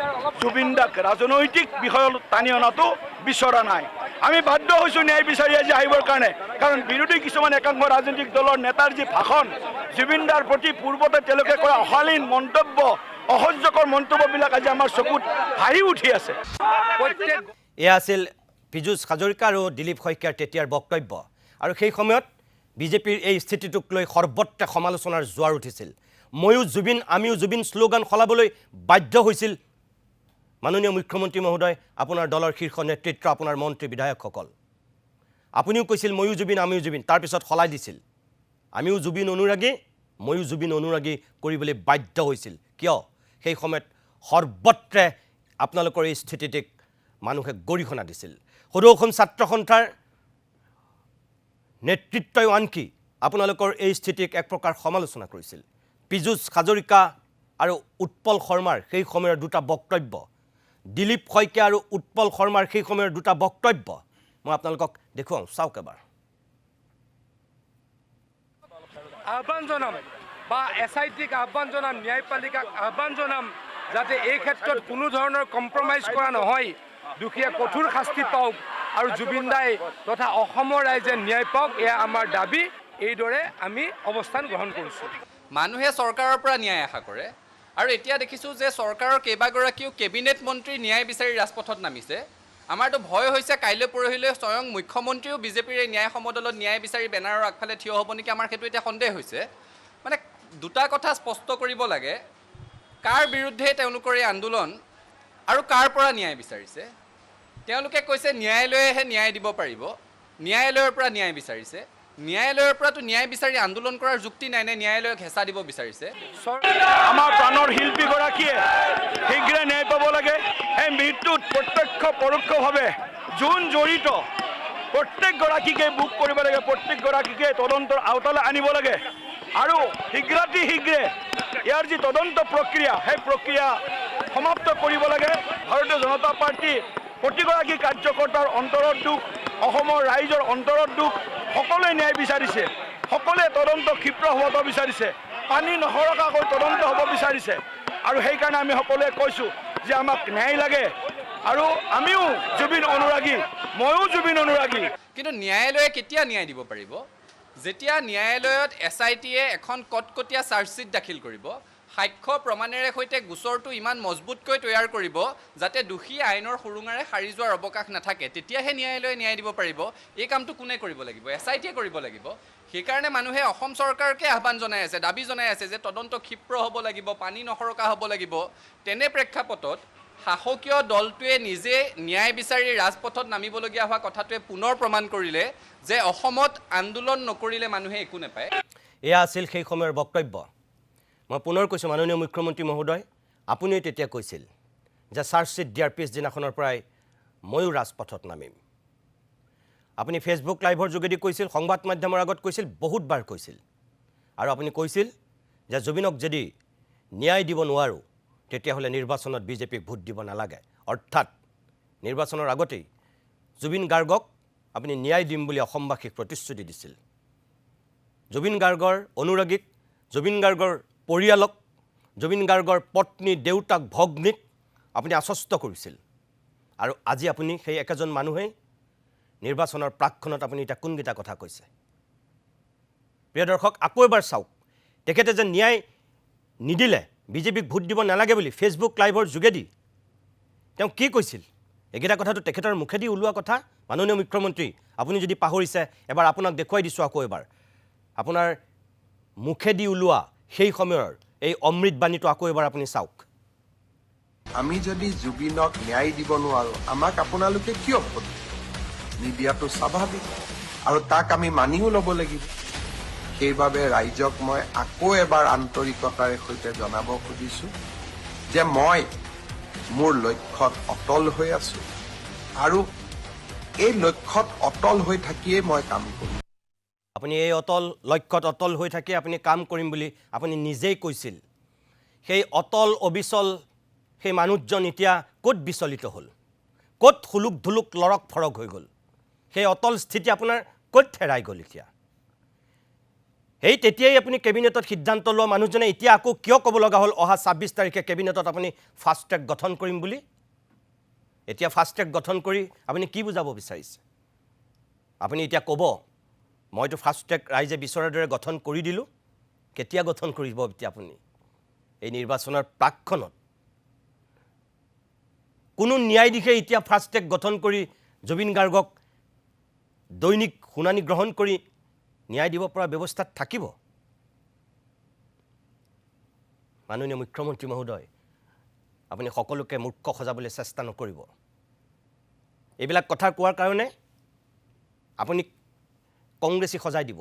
জুবিন দাক ৰাজনৈতিক বিষয়ত টানি অনাটো বিচৰা নাই আমি বাধ্য হৈছোঁ ন্যায় বিচাৰি আজি আহিবৰ কাৰণে কাৰণ বিৰোধী কিছুমান একাংশ ৰাজনৈতিক দলৰ নেতাৰ যি ভাষণ জুবিন দাৰ প্ৰতি পূৰ্বতে তেওঁলোকে কৰা অশালীন মন্তব্য অসহ্যকৰ মন্তব্যবিলাক আজি আমাৰ চকুত ভাহি উঠি আছে প্ৰত্যেক এয়া আছিল পীযুষ হাজৰিকা আৰু দিলীপ শইকীয়াৰ তেতিয়াৰ বক্তব্য আৰু সেই সময়ত বিজেপিৰ এই স্থিতিটোক লৈ সৰ্বত্ৰে সমালোচনাৰ জোৱাৰ উঠিছিল ময়ো জুবিন আমিও জুবিন শ্লোগান সলাবলৈ বাধ্য হৈছিল মাননীয় মুখ্যমন্ত্ৰী মহোদয় আপোনাৰ দলৰ শীৰ্ষ নেতৃত্ব আপোনাৰ মন্ত্ৰী বিধায়কসকল আপুনিও কৈছিল ময়ো জুবিন আমিও জুবিন তাৰপিছত সলাই দিছিল আমিও জুবিন অনুৰাগী ময়ো জুবিন অনুৰাগী কৰিবলৈ বাধ্য হৈছিল কিয় সেই সময়ত সৰ্বত্ৰে আপোনালোকৰ এই স্থিতিটিক মানুহে গৰিহণা দিছিল সদৌ অসম ছাত্ৰ সন্থাৰ নেতৃত্বই আনকি আপোনালোকৰ এই স্থিতিক এক প্ৰকাৰ সমালোচনা কৰিছিল পীযুষ হাজৰিকা আৰু উৎপল শৰ্মাৰ সেই সময়ৰ দুটা বক্তব্য দিলীপ শইকীয়া আৰু উৎপল শৰ্মাৰ সেই সময়ৰ দুটা বক্তব্য মই আপোনালোকক দেখুৱাওঁ চাওক এবাৰ আহ্বান জনাম বা SITক আহ্বান জনাম ন্যায়পালিকাক আহ্বান জনাম যাতে এই ক্ষেত্ৰত কোনো ধৰণৰ কম্প্ৰমাইজ কৰা নহয় দুখীয়া কঠোৰ শাস্তি পাওক আৰু জুবিন দাই তথা অসমৰ ৰাইজে ন্যায় পাওক এয়া আমাৰ দাবী এইদৰে আমি অৱস্থান গ্ৰহণ কৰিছোঁ মানুহে চৰকাৰৰ পৰা ন্যায় আশা কৰে আৰু এতিয়া দেখিছোঁ যে চৰকাৰৰ কেইবাগৰাকীও কেবিনেট মন্ত্ৰী ন্যায় বিচাৰি ৰাজপথত নামিছে আমাৰতো ভয় হৈছে কাইলৈ পৰহিলৈ স্বয়ং মুখ্যমন্ত্ৰীও বিজেপিৰ এই ন্যায় সমদলত ন্যায় বিচাৰি বেনাৰৰ আগফালে থিয় হ'ব নেকি আমাৰ সেইটো এতিয়া সন্দেহ হৈছে মানে দুটা কথা স্পষ্ট কৰিব লাগে কাৰ বিৰুদ্ধে তেওঁলোকৰ এই আন্দোলন আৰু কাৰ পৰা ন্যায় বিচাৰিছে তেওঁলোকে কৈছে ন্যায়ালয়েহে ন্যায় দিব পাৰিব ন্যায়ালয়ৰ পৰা ন্যায় বিচাৰিছে ন্যায়ালয়ৰ পৰাতো ন্যায় বিচাৰি আন্দোলন কৰাৰ যুক্তি নাই নে ন্যায়ালয়ক হেঁচা দিব বিচাৰিছে আমাৰ প্ৰাণৰ শিল্পীগৰাকীয়ে শীঘ্ৰে ন্যায় পাব লাগে এই মৃত্যুত প্ৰত্যক্ষ পৰোক্ষভাৱে যোন জড়িত প্ৰত্যেকগৰাকীকে বুক কৰিব লাগে প্ৰত্যেকগৰাকীকে তদন্তৰ আওতালৈ আনিব লাগে আৰু শীঘ্ৰে ইয়াৰ যি তদন্ত প্ৰক্ৰিয়া সেই প্ৰক্ৰিয়া সমাপ্ত কৰিব লাগে ভাৰতীয় জনতা পাৰ্টি প্ৰতিগৰাকী কাৰ্যকৰ্তাৰ অন্তৰত দুখ অসমৰ ৰাইজৰ অন্তৰত দুখ সকলোৱে ন্যায় বিচাৰিছে সকলোৱে তদন্ত ক্ষীপ্ৰ হ'ব বিচাৰিছে পানী নসৰকাকৈ তদন্ত হ'ব বিচাৰিছে আৰু সেইকাৰণে আমি সকলোৱে কৈছোঁ যে আমাক ন্যায় লাগে আৰু আমিও জুবিন অনুৰাগী ময়ো জুবিন অনুৰাগী কিন্তু ন্যায়ালয়ে কেতিয়া ন্যায় দিব পাৰিব যেতিয়া ন্যায়ালয়ত SITয়ে এখন কটকটীয়া চাৰ্জশ্বীট দাখিল কৰিব সাক্ষ্য প্ৰমাণেৰে সৈতে গোচৰটো ইমান মজবুতকৈ তৈয়াৰ কৰিব যাতে দোষী আইনৰ সুৰুঙাৰে সাৰি যোৱাৰ অৱকাশ নাথাকে তেতিয়াহে ন্যায়ালয়ে ন্যায় দিব পাৰিব এই কামটো কোনে কৰিব লাগিব SITয়ে কৰিব লাগিব সেইকাৰণে মানুহে অসম চৰকাৰকে আহ্বান জনাই আছে দাবী জনাই আছে যে তদন্ত ক্ষীপ্ৰ হ'ব লাগিব পানী নসৰকা হ'ব লাগিব তেনে প্ৰেক্ষাপটত শাসকীয় দলটোৱে নিজে ন্যায় বিচাৰি ৰাজপথত নামিবলগীয়া হোৱা কথাটোৱে পুনৰ প্ৰমাণ কৰিলে যে অসমত আন্দোলন নকৰিলে মানুহে একো নাপায় এয়া আছিল সেই সময়ৰ বক্তব্য মই পুনৰ কৈছোঁ মাননীয় মুখ্যমন্ত্ৰী মহোদয় আপুনিও তেতিয়া কৈছিল যে চাৰ্জশ্বীট দিয়াৰ পিছদিনাখনৰ পৰাই ময়ো ৰাজপথত নামিম আপুনি ফেচবুক লাইভৰ যোগেদি কৈছিল সংবাদ মাধ্যমৰ আগত কৈছিল বহুতবাৰ কৈছিল আৰু আপুনি কৈছিল যে জুবিনক যদি ন্যায় দিব নোৱাৰোঁ তেতিয়াহ'লে নিৰ্বাচনত বিজেপিক ভোট দিব নালাগে অৰ্থাৎ নিৰ্বাচনৰ আগতেই জুবিন গাৰ্গক আপুনি ন্যায় দিম বুলি অসমবাসীক প্ৰতিশ্ৰুতি দিছিল জুবিন গাৰ্গৰ অনুৰাগীক জুবিন গাৰ্গৰ পৰিয়ালক জুবিন গাৰ্গৰ পত্নী দেউতাক ভগ্নীক আপুনি আশ্বস্ত কৰিছিল আৰু আজি আপুনি সেই একেজন মানুহেই নিৰ্বাচনৰ প্ৰাকক্ষণত আপুনি এতিয়া কোনকেইটা কথা কৈছে প্ৰিয় দৰ্শক আকৌ এবাৰ চাওক তেখেতে যে ন্যায় নিদিলে বিজেপিক ভোট দিব নালাগে বুলি ফেচবুক লাইভৰ যোগেদি তেওঁ কি কৈছিল এইকেইটা কথাটো তেখেতৰ মুখেদি ওলোৱা কথা মাননীয় মুখ্যমন্ত্ৰী আপুনি যদি পাহৰিছে এবাৰ আপোনাক দেখুৱাই দিছোঁ আকৌ এবাৰ আপোনাৰ মুখেদি ওলোৱা সেই সময়ৰ এই অমৃত বাণীটো আকৌ এবাৰ আপুনি চাওক। আমি যদি জুবিনক ন্যায় দিব নোৱাৰো, আমাক আপোনালোকে কিয় ভোট নিদিয়াটো স্বাভাৱিক, আৰু তাক আমি মানিও ল'ব লাগিব। সেইবাবে ৰাইজক মই আকৌ এবাৰ আন্তৰিকতাৰে সৈতে জনাব খুজিছো যে মই মোৰ লক্ষ্যত অটল হৈ আছো, আৰু এই লক্ষ্যত অটল হৈ থাকিয়েই মই কাম কৰিম। আপুনি এই লক্ষ্যত অটল হৈ থাকি আপুনি কাম কৰিম বুলি আপুনি নিজেই কৈছিল। সেই অটল অবিচল সেই মানুহজন এতিয়া ক'ত বিচলিত হ'ল, ক'ত হুলুক ধুলুক লৰক ফৰক হৈ গ'ল, সেই অটল স্থিতি আপোনাৰ ক'ত হেৰাই গ'ল এতিয়া? সেই তেতিয়াই আপুনি কেবিনেটত সিদ্ধান্ত লোৱা মানুহজনে এতিয়া আকৌ কিয় ক'ব লগা হ'ল অহা ২৬ তাৰিখে কেবিনেটত আপুনি ফাষ্ট ট্ৰেক গঠন কৰিম বুলি? এতিয়া ফাষ্ট ট্ৰেক গঠন কৰি আপুনি কি বুজাব বিচাৰিছে? আপুনি এতিয়া ক'ব মইতো ফাষ্ট ট্ৰেক ৰাইজে বিচৰাৰ দৰে গঠন কৰি দিলোঁ। কেতিয়া গঠন কৰিব এতিয়া আপুনি? এই নিৰ্বাচনৰ প্ৰাকখনত কোনো ন্যায়াধীশে এতিয়া ফাষ্ট ট্ৰেক গঠন কৰি জুবিন গাৰ্গক দৈনিক শুনানি গ্ৰহণ কৰি ন্যায় দিব পৰা ব্যৱস্থাত থাকিব? মাননীয় মুখ্যমন্ত্ৰী মহোদয়, আপুনি সকলোকে মূৰ্খ সজাবলৈ চেষ্টা নকৰিব। এইবিলাক কথা কোৱাৰ কাৰণে আপুনি কংগ্ৰেছী সজাই দিব।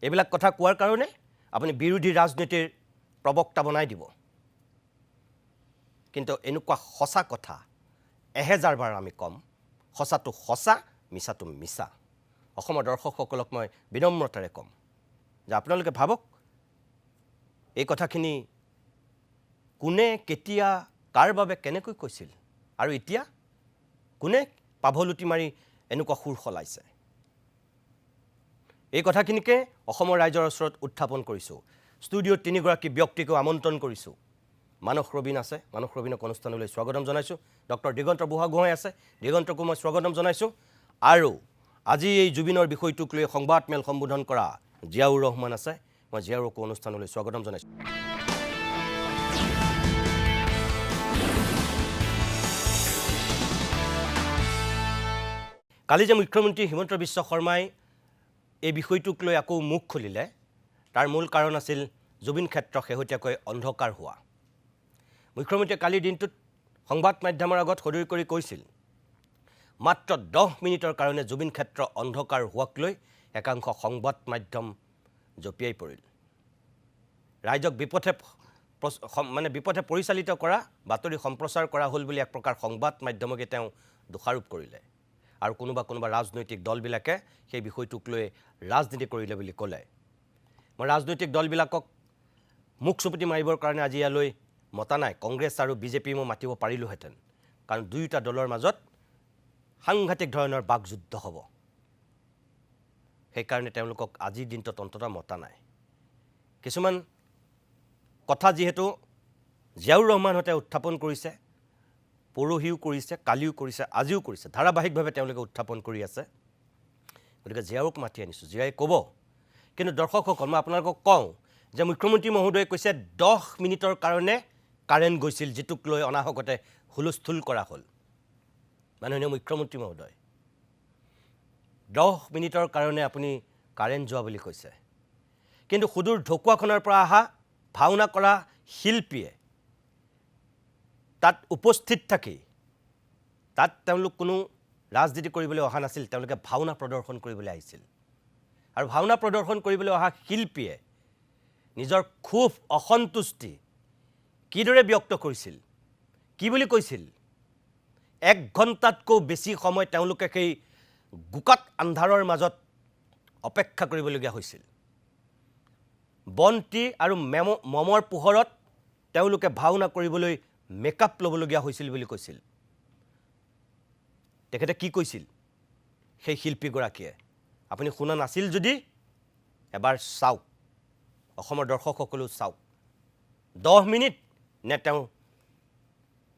এইবিলাক কথা কোৱাৰ কাৰণে আপুনি বিৰোধী ৰাজনীতিৰ প্ৰবক্তা বনাই দিব। কিন্তু এনেকুৱা সঁচা কথা ১০০০ বাৰ আমি ক'ম, সঁচাটো সঁচা, মিছাটো মিছা। অসমৰ দৰ্শকসকলক মই বিনম্ৰতাৰে ক'ম যে আপোনালোকে ভাবক এই কথাখিনি কোনে, কেতিয়া, কাৰ বাবে, কেনেকৈ কৈছিল, আৰু এতিয়া কোনে পাভলুটি মাৰি এনেকুৱা সুৰ সলাইছে। এই কথাখিনিকে অসমৰ ৰাইজৰ ওচৰত উত্থাপন কৰিছোঁ। ষ্টুডিঅ'ত ৩গৰাকী ব্যক্তিকো আমন্ত্ৰণ কৰিছোঁ। মানস ৰবীন আছে, মানস ৰবীনক অনুষ্ঠানলৈ স্বাগতম জনাইছোঁ। ডক্টৰ দিগন্ত বুঢ়াগোহাঁই আছে, দিগন্তকো মই স্বাগতম জনাইছোঁ। আৰু আজি এই জুবিনৰ বিষয়টোক লৈ সংবাদমেল সম্বোধন কৰা জিয়াউৰ ৰহমান আছে, মই জিয়াউৰকো অনুষ্ঠানলৈ স্বাগতম জনাইছোঁ। কালি যে মুখ্যমন্ত্ৰী হিমন্ত বিশ্ব শৰ্মাই এই বিষয়টোক লৈ আকৌ মুখ খুলিলে, তাৰ মূল কাৰণ আছিল জুবিন ক্ষেত্ৰ শেহতীয়াকৈ অন্ধকাৰ হোৱা। মুখ্যমন্ত্ৰীয়ে কালিৰ দিনটোত সংবাদ মাধ্যমৰ আগত সদৰি কৰি কৈছিল মাত্ৰ 10 মিনিটৰ কাৰণে জুবিন ক্ষেত্ৰ অন্ধকাৰ হোৱাক লৈ একাংশ সংবাদ মাধ্যম জঁপিয়াই পৰিল। ৰাইজক বিপথে পৰিচালিত কৰা, বাতৰি সম্প্ৰচাৰ কৰা হ'ল বুলি এক প্ৰকাৰ সংবাদ মাধ্যমকে তেওঁ দোষাৰোপ কৰিলে। আৰু কোনোবা ৰাজনৈতিক দলবিলাকে সেই বিষয়টোক লৈ ৰাজনীতি কৰিলে বুলি ক'লে। মই ৰাজনৈতিক দলবিলাকক মুখ চুপতি মাৰিবৰ কাৰণে আজি ইয়ালৈ মতা নাই। কংগ্ৰেছ আৰু বিজেপি মই মাতিব পাৰিলোহেঁতেন, কাৰণ দুয়োটা দলৰ মাজত সাংঘাতিক ধৰণৰ বাকযুদ্ধ হ'ব। সেইকাৰণে তেওঁলোকক আজিৰ দিনটোত অন্ততঃ মতা নাই। কিছুমান কথা যিহেতু জিয়াউৰ ৰহমানহঁতে উত্থাপন কৰিছে, পৰহিও কৰিছে, কালিও কৰিছে, আজিও কৰিছে, ধাৰাবাহিকভাৱে তেওঁলোকে উত্থাপন কৰি আছে। গতিকে জিয়াউৰক মাতি আনিছোঁ, জিয়াই ক'ব। কিন্তু দৰ্শকসকল, মই আপোনালোকক কওঁ যে মুখ্যমন্ত্ৰী মহোদয়ে কৈছে 10 মিনিটৰ কাৰণে কাৰেণ্ট গৈছিল, যিটোক লৈ অনাহকতে হুলস্থুল কৰা হ'ল। মাননীয় মুখ্যমন্ত্ৰী মহোদয়, 10 মিনিটৰ কাৰণে আপুনি কাৰেণ্ট যোৱা বুলি কৈছে। কিন্তু সুদূৰ ঢকুৱাখনৰ পৰা অহা ভাওনা কৰা শিল্পীয়ে তাত উপস্থিত থাকি, তাত তেওঁলোক কোনো ৰাজনীতি কৰিবলৈ অহা নাছিল, তেওঁলোকে ভাওনা প্ৰদৰ্শন কৰিবলৈ আহিছিল। আৰু ভাওনা প্ৰদৰ্শন কৰিবলৈ অহা শিল্পীয়ে নিজৰ ক্ষোভ, অসন্তুষ্টি কিদৰে ব্যক্ত কৰিছিল, কি বুলি কৈছিল? 1 ঘণ্টাতকৈ বেছি সময় তেওঁলোকে সেই গোকাত আন্ধাৰৰ মাজত অপেক্ষা কৰিবলগীয়া হৈছিল। বন্তি আৰু মমৰ পোহৰত তেওঁলোকে ভাওনা কৰিবলৈ মেকআপ ল'বলগীয়া হৈছিল বুলি কৈছিল। তেখেতে কি কৈছিল সেই শিল্পীগৰাকীয়ে? আপুনি শুনা নাছিল যদি এবাৰ চাওক, অসমৰ দৰ্শকসকলেও চাওক। 10 মিনিট নে তেওঁ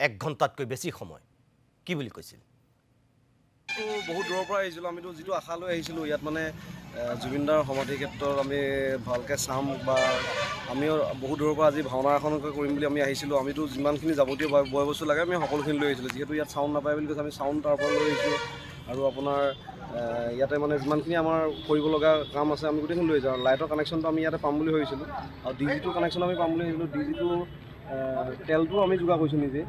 1 ঘণ্টাতকৈ বেছি সময়, কি বুলি কৈছিল? বহুত দূৰৰ পৰা আহিছিলোঁ, আমিতো যিটো আশা লৈ আহিছিলোঁ ইয়াত মানে জুবিনদাৰ সমাধি ক্ষেত্ৰত আমি ভালকৈ চাম, বা আমিও বহুত দূৰৰ পৰা আজি ভাওনা এখনকৈ কৰিম বুলি আমি আহিছিলোঁ। আমিতো যিমানখিনি যাৱতীয় বয় বস্তু লাগে আমি সকলোখিনি লৈ আহিছিলোঁ। যিহেতু ইয়াত চাউণ্ড নাপায় বুলি কৈছে, আমি চাউণ্ড তাৰ পৰা লৈ আহিছোঁ। আৰু আপোনাৰ ইয়াতে মানে যিমানখিনি আমাৰ কৰিব লগা কাম আছে আমি গোটেইখিনি লৈ যাওঁ। লাইটৰ কানেকশ্যনটো আমি ইয়াতে পাম বুলি ভাবিছিলোঁ আৰু DG2 কানেকশ্যন আমি পাম বুলি ভাবিছিলোঁ। DG2 তেলটো আমি যোগাৰ কৰিছোঁ নিজে,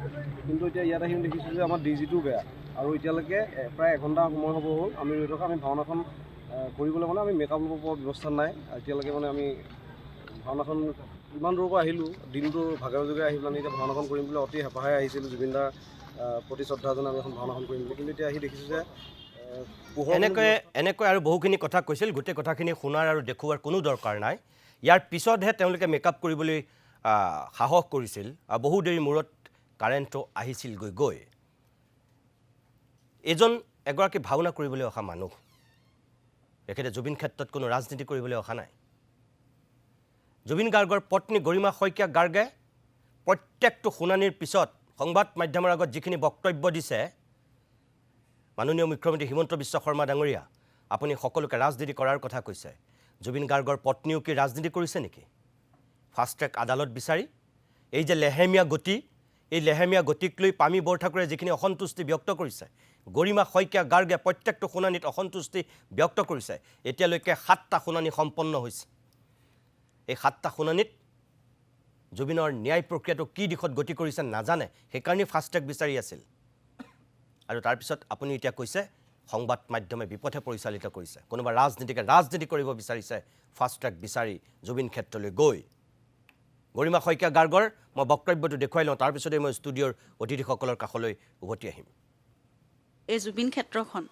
কিন্তু এতিয়া ইয়াত আহি দেখিছোঁ যে আমাৰ DG2 বেয়া আৰু এতিয়ালৈকে প্ৰায় এঘণ্টা সময় হ'ব হ'ল আমি ৰৈ থকা। আমি ভাওনাখন কৰিবলৈ মানে আমি মেকআপ ল'ব পৰা ব্যৱস্থা নাই এতিয়ালৈকে। মানে আমি ভাওনাখন ইমান দূৰৰ পৰা আহিলোঁ, দিনটো ভাগৰে যোগে আহি পেলাই এতিয়া ভাওনাখন কৰিম বুলি অতি হেঁপাহে আহিছিলোঁ। জুবিনদাৰ প্ৰতি শ্ৰদ্ধাজনে আমি এখন ভাওনাখন কৰিম বুলি, কিন্তু এতিয়া আহি দেখিছোঁ যে এনেকৈ আৰু বহুখিনি কথা কৈছিল। গোটেই কথাখিনি শুনাৰ আৰু দেখুওৱাৰ কোনো দৰকাৰ নাই। ইয়াৰ পিছতহে তেওঁলোকে মেকআপ কৰিবলৈ সাহস কৰিছিল আৰু বহু দেৰি মূৰত কাৰেণ্টটো আহিছিল গৈ এগৰাকী ভাওনা কৰিবলৈ অহা মানুহ, তেখেতে জুবিন ক্ষেত্ৰত কোনো ৰাজনীতি কৰিবলৈ অহা নাই। জুবিন গাৰ্গৰ পত্নী গৰিমা শইকীয়া গাৰ্গে প্ৰত্যেকটো শুনানিৰ পিছত সংবাদ মাধ্যমৰ আগত যিখিনি বক্তব্য দিছে, মাননীয় মুখ্যমন্ত্ৰী হিমন্ত বিশ্ব শৰ্মা ডাঙৰীয়া, আপুনি সকলোকে ৰাজনীতি কৰাৰ কথা কৈছে। জুবিন গাৰ্গৰ পত্নীও কি ৰাজনীতি কৰিছে নেকি? ফাষ্ট ট্ৰেক আদালত বিচাৰি এই যে লেহেমীয়া গতি, এই লেহেমীয়া গতিক লৈ পামী বৰঠাকুৰে যিখিনি অসন্তুষ্টি ব্যক্ত কৰিছে, গৰিমা শইকীয়া গাৰ্গে প্ৰত্যেকটো শুনানিত অসন্তুষ্টি ব্যক্ত কৰিছে। এতিয়ালৈকে 7টা শুনানি সম্পন্ন হৈছে। এই 7টা শুনানিত জুবিনৰ ন্যায় প্ৰক্ৰিয়াটো কি দিশত গতি কৰিছে নাজানে, সেইকাৰণেই ফাষ্ট ট্ৰেক বিচাৰি আছিল। আৰু তাৰপিছত আপুনি এতিয়া কৈছে সংবাদ মাধ্যমে বিপথে পৰিচালিত কৰিছে, কোনোবা ৰাজনীতিকে ৰাজনীতি কৰিব বিচাৰিছে ফাষ্ট ট্ৰেক বিচাৰি জুবিন ক্ষেত্ৰলৈ গৈ। গৰিমা শইকীয়া গাৰ্গৰ মই বক্তব্যটো দেখুৱাই লওঁ, তাৰপিছতে মই ষ্টুডিঅ'ৰ অতিথিসকলৰ কাষলৈ উভতি আহিম। এই জুবিন ক্ষেত্ৰখন,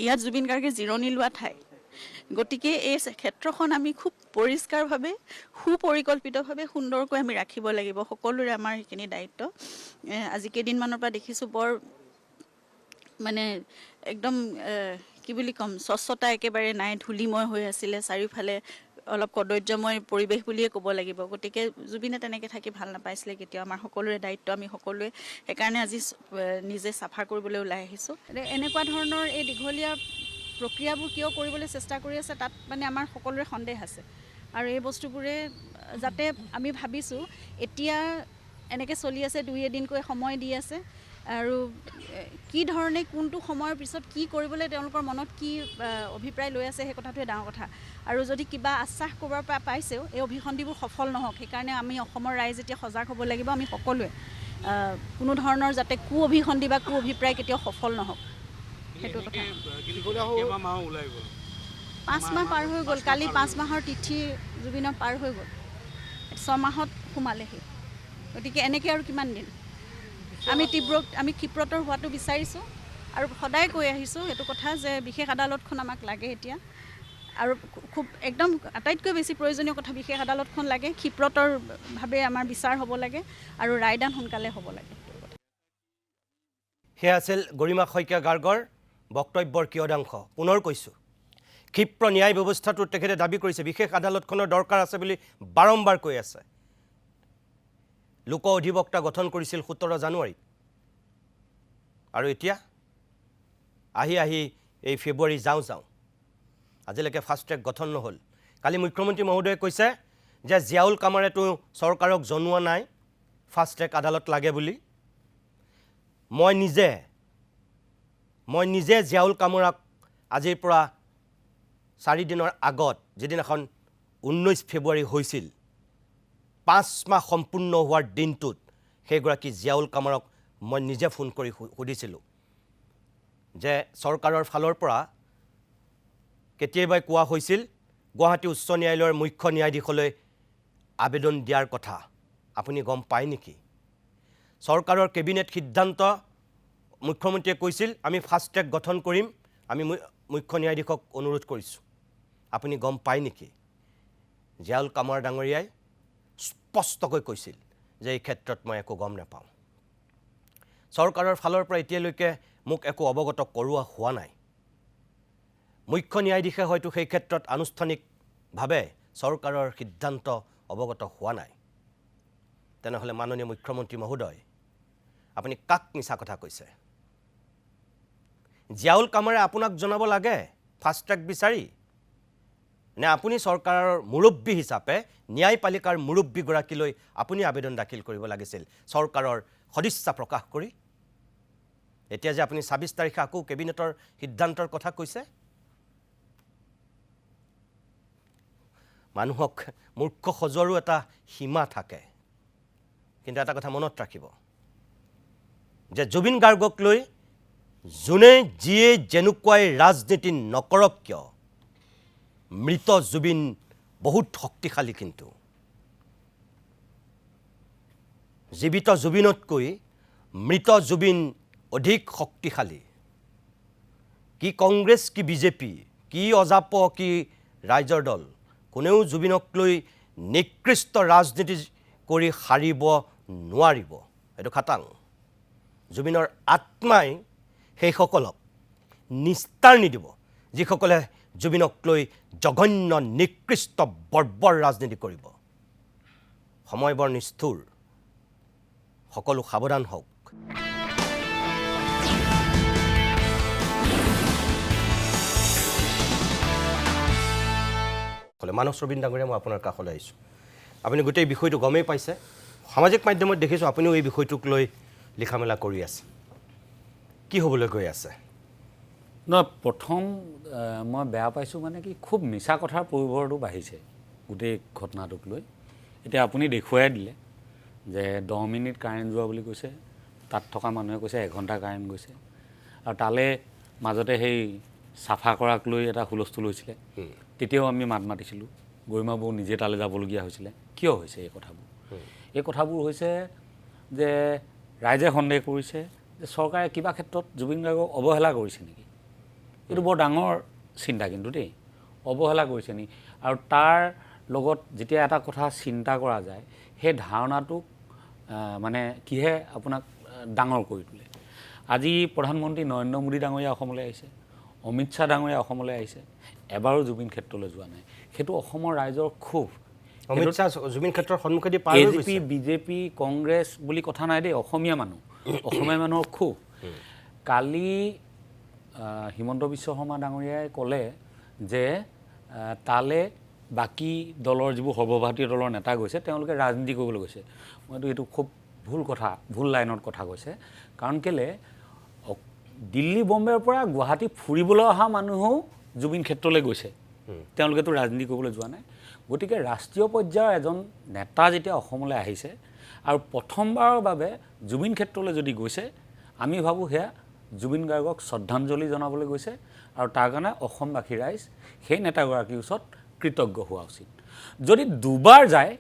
ইয়াত জুবিন গাৰ্গে জিৰণি লোৱা ঠাই, গতিকে এই ক্ষেত্ৰখন আমি খুব পৰিষ্কাৰভাৱে সুপৰিকল্পিতভাৱে সুন্দৰকৈ আমি ৰাখিব লাগিব। সকলোৰে আমাৰ সেইখিনি দায়িত্ব। আজি কেইদিনমানৰ পৰা দেখিছোঁ বৰ মানে একদম কি বুলি ক'ম, স্বচ্ছতা একেবাৰে নাই, ধূলিময় হৈ আছিলে চাৰিওফালে, অলপ কদৰ্যময় পৰিৱেশ বুলিয়ে ক'ব লাগিব। গতিকে জুবিনে তেনেকৈ থাকি ভাল নাপাইছিলে কেতিয়াও। আমাৰ সকলোৰে দায়িত্ব, আমি সকলোৱে সেইকাৰণে আজি নিজে চাফা কৰিবলৈ ওলাই আহিছোঁ। এনেকুৱা ধৰণৰ এই দীঘলীয়া প্ৰক্ৰিয়াবোৰ কিয় কৰিবলৈ চেষ্টা কৰি আছে, তাত মানে আমাৰ সকলোৰে সন্দেহ আছে। আৰু এই বস্তুবোৰে যাতে আমি ভাবিছোঁ এতিয়া এনেকৈ চলি আছে, 2-এদিনকৈ সময় দি আছে, আৰু কি ধৰণে কোনটো সময়ৰ পিছত কি কৰিবলৈ তেওঁলোকৰ মনত কি অভিপ্ৰায় লৈ আছে সেই কথাটোৱে ডাঙৰ কথা। আৰু যদি কিবা আশ্বাস ক'ৰবাৰ পৰা পাইছেও, এই অভিসন্ধিবোৰ সফল নহওক। সেইকাৰণে আমি অসমৰ ৰাইজ এতিয়া সজাগ হ'ব লাগিব। আমি সকলোৱে কোনো ধৰণৰ যাতে অভিসন্ধি বা অভিপ্ৰায় কেতিয়াও সফল নহওক, সেইটো কথা। 5 মাহ পাৰ হৈ গ'ল, কালি 5 মাহৰ তিথি জুবিনৰ পাৰ হৈ গ'ল, 6 মাহত সোমালেহি। গতিকে এনেকৈ আৰু কিমান দিন আমি ক্ষিপ্ৰতৰ হোৱাটো বিচাৰিছোঁ আৰু সদায় কৈ আহিছোঁ এইটো কথা যে বিশেষ আদালতখন আমাক লাগে এতিয়া, আৰু খুব একদম আটাইতকৈ বেছি প্ৰয়োজনীয় কথা, বিশেষ আদালতখন লাগে। ক্ষিপ্ৰতৰভাৱে আমাৰ বিচাৰ হ'ব লাগে আৰু ৰায়দান সোনকালে হ'ব লাগে। সেয়া আছিল গৰিমা শইকীয়া গাৰ্গৰ বক্তব্যৰ কিয়দাংশ। পুনৰ কৈছোঁ, ক্ষিপ্ৰ ন্যায় ব্যৱস্থাটোত তেখেতে দাবী কৰিছে বিশেষ আদালতখনৰ দৰকাৰ আছে বুলি বাৰম্বাৰ কৈ আছে। লোক অধিবক্তা গঠন কৰিছিল 17 জানুৱাৰীত, আৰু এতিয়া আহি এই ফেব্ৰুৱাৰী যাওঁ আজিলৈকে ফাষ্ট ট্ৰেক গঠন নহ'ল। কালি মুখ্যমন্ত্ৰী মহোদয়ে কৈছে যে জিয়াউল কামাৰেতো চৰকাৰক জনোৱা নাই ফাষ্ট ট্ৰেক আদালত লাগে বুলি। মই নিজে জিয়াউল কামৰাক আজিৰ পৰা 4 দিনৰ আগত, যিদিনাখন 19 ফেব্ৰুৱাৰী হৈছিল, 5 মাহ সম্পূৰ্ণ হোৱাৰ দিনটোত সেইগৰাকী জিয়াউল কামাৰক মই নিজে ফোন কৰি সুধিছিলোঁ যে চৰকাৰৰ ফালৰ পৰা কেতিয়াবাই কোৱা হৈছিল গুৱাহাটী উচ্চ ন্যায়ালয়ৰ মুখ্য ন্যায়াধীশলৈ আবেদন দিয়াৰ কথা, আপুনি গম পায় নেকি? চৰকাৰৰ কেবিনেট সিদ্ধান্ত, মুখ্যমন্ত্ৰীয়ে কৈছিল আমি ফাষ্ট ট্ৰেক গঠন কৰিম, আমি মুখ্য ন্যায়াধীশক অনুৰোধ কৰিছোঁ, আপুনি গম পায় নেকি? জিয়াউল কামাৰ ডাঙৰীয়াই স্পষ্টকৈ কৈছিল যে এই ক্ষেত্ৰত মই একো গম নাপাওঁ। চৰকাৰৰ ফালৰ পৰা এতিয়ালৈকে মোক একো অৱগত কৰোৱা হোৱা নাই। মুখ্য ন্যায়াধীশে হয়তো সেই ক্ষেত্ৰত আনুষ্ঠানিকভাৱে চৰকাৰৰ সিদ্ধান্ত অৱগত হোৱা নাই। তেনেহ'লে মাননীয় মুখ্যমন্ত্ৰী মহোদয়, আপুনি কাক মিছা কথা কৈছে? জিয়াউল কামাৰে আপোনাক জনাব লাগে ফাষ্ট ট্ৰেক বিচাৰি, নে আপুনি চৰকাৰৰ মুৰব্বী হিচাপে ন্যায়পালিকাৰ মুৰব্বীগৰাকীলৈ আপুনি আবেদন দাখিল কৰিব লাগিছিল চৰকাৰৰ সদিচ্ছা প্ৰকাশ কৰি? এতিয়া যে আপুনি ২৬ তাৰিখে আকৌ কেবিনেটৰ সিদ্ধান্তৰ কথা কৈছে, মানুহক মূৰ্খ সজোৱাৰো এটা সীমা থাকে। কিন্তু এটা কথা মনত ৰাখিব যে জুবিন গাৰ্গক লৈ যোনে যিয়ে যেনেকুৱাই ৰাজনীতি নকৰক কিয়, মৃত জুবিন বহুত শক্তিশালী। কিন্তু জীৱিত জুবিনতকৈ মৃত জুবিন অধিক শক্তিশালী। কি কংগ্ৰেছ, কি বিজেপি, কি অজাপ, কি ৰাইজৰ দল, কোনেও জুবিনক লৈ নিকৃষ্ট ৰাজনীতি কৰি সাৰিব নোৱাৰিব। এইটো খাটাং। জুবিনৰ আত্মাই সেইসকলক নিস্তাৰ নিদিব যিসকলে জুবিনক লৈ জঘন্য নিকৃষ্ট বৰ্বৰ ৰাজনীতি কৰিব। সময় বৰ নিষ্ঠুৰ, সকলো সাৱধান হওক। মানস ৰবীন ডাঙৰীয়া, মই আপোনাৰ কাষলৈ আহিছোঁ। আপুনি গোটেই বিষয়টো গমেই পাইছে, সামাজিক মাধ্যমত দেখিছোঁ আপুনিও এই বিষয়টোক লৈ লিখা মেলা কৰি আছে। কি হ'বলৈ গৈ আছে? নহয়, প্ৰথম মই বেয়া পাইছোঁ মানে কি, খুব মিছা কথাৰ পৰিভৰটো বাঢ়িছে গোটেই ঘটনাটোক লৈ। এতিয়া আপুনি দেখুৱাই দিলে যে 10 মিনিট কাৰেণ্ট যোৱা বুলি কৈছে, তাত থকা মানুহে কৈছে 1 ঘণ্টা কাৰেণ্ট গৈছে, আৰু তালৈ মাজতে সেই চাফা কৰাক লৈ এটা হুলস্থুল হৈছিলে। তেতিয়াও আমি মাত মাতিছিলোঁ, গৰিমা বৌ নিজে তালৈ যাবলগীয়া হৈছিলে। কিয় হৈছে এই কথাবোৰ? এই কথাবোৰ হৈছে যে ৰাইজে সন্দেহ কৰিছে যে চৰকাৰে কিবা ক্ষেত্ৰত জুবিন গাৰ্গক অৱহেলা কৰিছে নেকি। এইটো বৰ ডাঙৰ চিন্তা কিন্তু দেই, অৱহেলা কৰিছে নেকি। আৰু তাৰ লগত যেতিয়া এটা কথা চিন্তা কৰা যায়, সেই ধাৰণাটোক মানে কিহে আপোনাক ডাঙৰ কৰি তোলে। আজি প্ৰধানমন্ত্ৰী নৰেন্দ্ৰ মোদী ডাঙৰীয়া অসমলৈ আহিছে, অমিত শ্বাহ ডাঙৰীয়া অসমলৈ আহিছে, এবাৰো জুবিন ক্ষেত্ৰলৈ যোৱা নাই। সেইটো অসমৰ ৰাইজৰ ক্ষোভ। অমিত শ্বাহ জুবিন ক্ষেত্ৰৰ সন্মুখেদি পাৰ হৈ গৈছে। AJP, বিজেপি, কংগ্ৰেছ বুলি কথা নাই দেই, অসমীয়া মানুহ, অসমীয়া মানুহৰ ক্ষোভ। কালি হিমন্ত বিশ্ব শৰ্মা ডাঙৰীয়াই ক'লে যে তালে বাকী দলৰ যিবোৰ সৰ্বভাৰতীয় দলৰ নেতা গৈছে, তেওঁলোকে ৰাজনীতি কৰিবলৈ গৈছে। মইতো এইটো খুব ভুল কথা, ভুল লাইনত কথা কৈছে। কাৰণ কেলৈ দিল্লী বম্বেৰ পৰা গুৱাহাটী ফুৰিবলৈ অহা মানুহেও জুবিন ক্ষেত্ৰলৈ গৈছে, তেওঁলোকেতো ৰাজনীতি কৰিবলৈ যোৱা নাই। গতিকে ৰাষ্ট্ৰীয় পৰ্যায়ৰ এজন নেতা যেতিয়া অসমলৈ আহিছে আৰু প্ৰথমবাৰৰ বাবে জুবিন ক্ষেত্ৰলৈ যদি গৈছে, আমি ভাবোঁ সেয়া জুবিন গাৰ্গক শ্ৰদ্ধাঞ্জলি জনাবলৈ গৈছে, আৰু তাৰ কাৰণে অসমবাসী ৰাইজ সেই নেতাগৰাকীৰ ওচৰত কৃতজ্ঞ হোৱা উচিত। যদি দুবাৰ যায়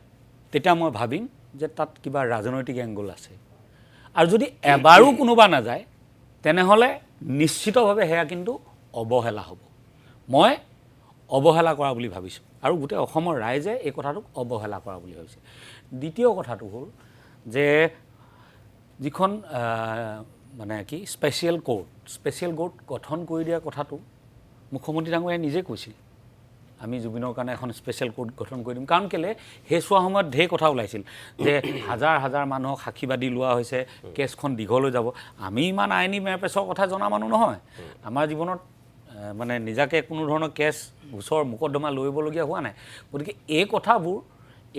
তেতিয়া মই ভাবিম যে তাত কিবা ৰাজনৈতিক এংগল আছে, আৰু যদি এবাৰো কোনোবা নাযায় তেনেহ'লে নিশ্চিতভাৱে সেয়া কিন্তু অৱহেলা হ'ব। মই অৱহেলা কৰা বুলি ভাবিছোঁ, আৰু গোটেই অসমৰ ৰাইজে এই কথাটোক অৱহেলা কৰা বুলি ভাবিছে। দ্বিতীয় কথাটো হ'ল যে যিখন মানে কি স্পেচিয়েল কোৰ্ট গঠন কৰি দিয়া কথাটো মুখ্যমন্ত্ৰী ডাঙৰীয়াই নিজে কৈছিল, আমি জুবিনৰ কাৰণে এখন স্পেচিয়েল কোৰ্ট গঠন কৰি দিম। কাৰণ কেলৈ সেই চোৱা সময়ত ঢেৰ কথা ওলাইছিল যে হাজাৰ হাজাৰ মানুহক সাক্ষীবাদী লোৱা হৈছে, কেছখন দীঘল হৈ যাব। আমি ইমান আইনী মেৰপেচৰ কথা জনা মানুহ নহয়, আমাৰ জীৱনত মানে নিজাকৈ কোনো ধৰণৰ কেছ গোচৰ মোকদ্দমা লৈবলগীয়া হোৱা নাই। গতিকে এই কথাবোৰ,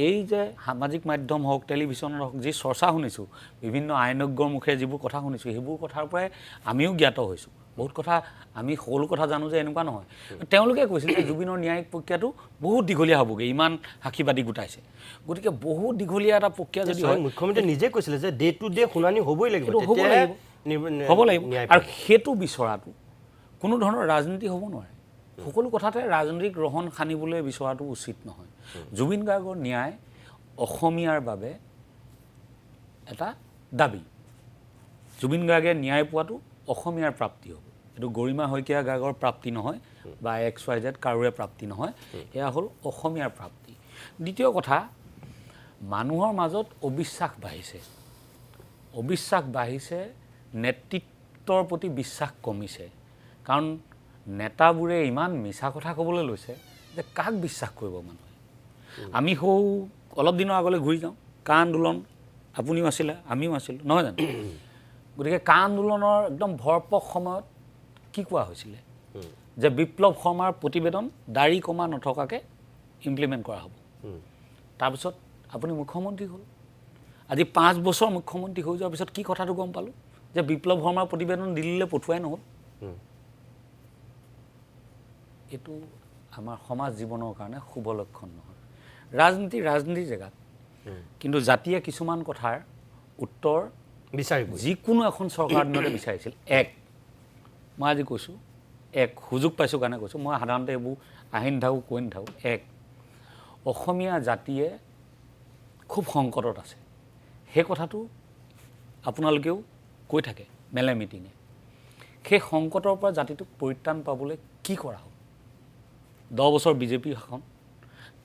এই যে সামাজিক মাধ্যম হওক, টেলিভিশ্যনত হওক, যি চৰ্চা শুনিছোঁ, বিভিন্ন আইনজ্ঞৰ মুখে যিবোৰ কথা শুনিছোঁ, সেইবোৰ কথাৰ পৰাই আমিও জ্ঞাত হৈছোঁ। বহুত কথা আমি সকলো কথা জানো যে এনেকুৱা নহয়। তেওঁলোকে কৈছিল যে জুবিনৰ ন্যায়িক প্ৰক্ৰিয়াটো বহুত দীঘলীয়া হ'বগৈ, ইমান সাক্ষীবাদী গোটাইছে। গতিকে বহুত দীঘলীয়া এটা প্ৰক্ৰিয়া যদি হয়, মুখ্যমন্ত্ৰীয়ে নিজে কৈছিলে যে ডে টু ডে শুনানি হ'বই লাগিব, হ'ব লাগিব। আৰু সেইটো বিচৰাটো কোনো ধৰণৰ ৰাজনীতি হ'ব নোৱাৰে। সকলো কথাতে ৰাজনৈতিক ৰহণ সানিবলৈ বিচৰাটো উচিত নহয়। জুবিন গাৰ্গৰ ন্যায় অসমীয়াৰ বাবে এটা দাবী। জুবিন গাৰ্গে ন্যায় পোৱাটো অসমীয়াৰ প্ৰাপ্তি হ'ব। এইটো গৰিমা শইকীয়া গাৰ্গৰ প্ৰাপ্তি নহয়, বা XYZ কাৰোৰে প্ৰাপ্তি নহয়, এয়া হ'ল অসমীয়াৰ প্ৰাপ্তি। দ্বিতীয় কথা, মানুহৰ মাজত অবিশ্বাস বাঢ়িছে। অবিশ্বাস বাঢ়িছে, নেতৃত্বৰ প্ৰতি বিশ্বাস কমিছে। কাৰণ নেতাবোৰে ইমান মিছা কথা ক'বলৈ লৈছে যে কাক বিশ্বাস কৰিব মানুহে। আমি অলপ দিনৰ আগলৈ ঘূৰি যাওঁ, কা আন্দোলন, আপুনিও আছিলে, আমিও আছিলোঁ, নহয় জানো? গতিকে কা আন্দোলনৰ একদম ভৰপক সময়ত কি কোৱা হৈছিলে যে বিপ্লৱ শৰ্মাৰ প্ৰতিবেদন দাড়ি কমা নথকাকৈ ইমপ্লিমেণ্ট কৰা হ'ব। তাৰপিছত আপুনি মুখ্যমন্ত্ৰী হ'ল, আজি 5 বছৰ মুখ্যমন্ত্ৰী হৈ যোৱাৰ পিছত কি কথাটো গম পালোঁ যে বিপ্লৱ শৰ্মাৰ প্ৰতিবেদন দিল্লীলৈ পঠুৱাই নহ'ল। এইটো আমাৰ সমাজ জীৱনৰ কাৰণে শুভ লক্ষণ নহয়। ৰাজনীতিৰ জেগাত কিন্তু জাতিয়ে কিছুমান কথাৰ উত্তৰ বিচাৰিব যিকোনো এখন চৰকাৰ দিনতে বিচাৰিছিল। মই আজি কৈছোঁ, সুযোগ পাইছোঁ কাৰণে কৈছোঁ, মই সাধাৰণতে এইবোৰ আহি নাথাকোঁ, কৈ নাথাকোঁ। অসমীয়া জাতিয়ে খুব সংকটত আছে। সেই কথাটো আপোনালোকেও কৈ থাকে মেলে মিটিঙে। সেই সংকটৰ পৰা জাতিটোক পৰিত্ৰাণ পাবলৈ কি কৰা হ'ল? 10 বছৰ বিজেপিৰ শাসন,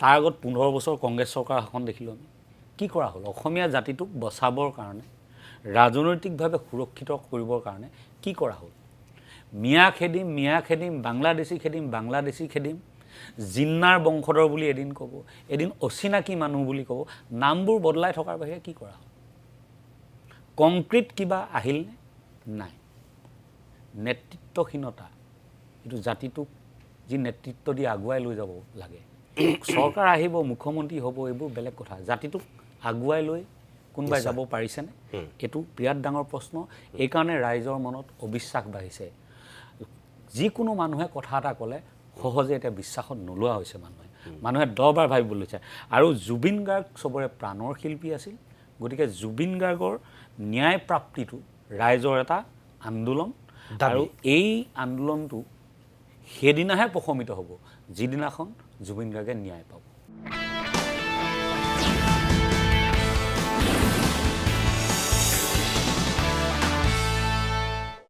তাৰ আগত 15 বছৰ কংগ্ৰেছ চৰকাৰৰ শাসন দেখিলোঁ আমি। কি কৰা হ'ল? অসমীয়া জাতিটোক বচাবৰ কাৰণে, ৰাজনৈতিকভাৱে সুৰক্ষিত কৰিবৰ কাৰণে কি কৰা হ'ল? মিয়া খেদিম, বাংলাদেশী খেদিম, জিন্নাৰ বংশধৰ বুলি এদিন ক'ব, এদিন অচিনাকি মানুহ বুলি ক'ব, নামবোৰ বদলাই থকাৰ বাহিৰে কি কৰা হ'ল? কংক্ৰিট কিবা আহিলনে? নাই। নেতৃত্বহীনতা, এইটো জাতিটোক যি নেতৃত্ব দি আগুৱাই লৈ যাব লাগে। চৰকাৰ আহিব, মুখ্যমন্ত্ৰী হ'ব, এইবোৰ বেলেগ কথা। জাতিটোক আগুৱাই লৈ কোনোবাই যাব পাৰিছেনে? এইটো বিৰাট ডাঙৰ প্ৰশ্ন। এইকাৰণে ৰাইজৰ মনত অবিশ্বাস বাঢ়িছে। যিকোনো মানুহে কথা এটা ক'লে সহজে এতিয়া বিশ্বাসত নোলোৱা হৈছে মানুহে 10 বাৰ ভাবিব লৈছে। আৰু জুবিন গাৰ্গ চবৰে প্ৰাণৰ শিল্পী আছিল। গতিকে জুবিন গাৰ্গৰ ন্যায় প্ৰাপ্তিটো ৰাইজৰ এটা আন্দোলন, আৰু এই আন্দোলনটো সেইদিনাহে প্ৰশমিত হ'ব যিদিনাখন জুবিন গাৰ্গে ন্যায় পাব।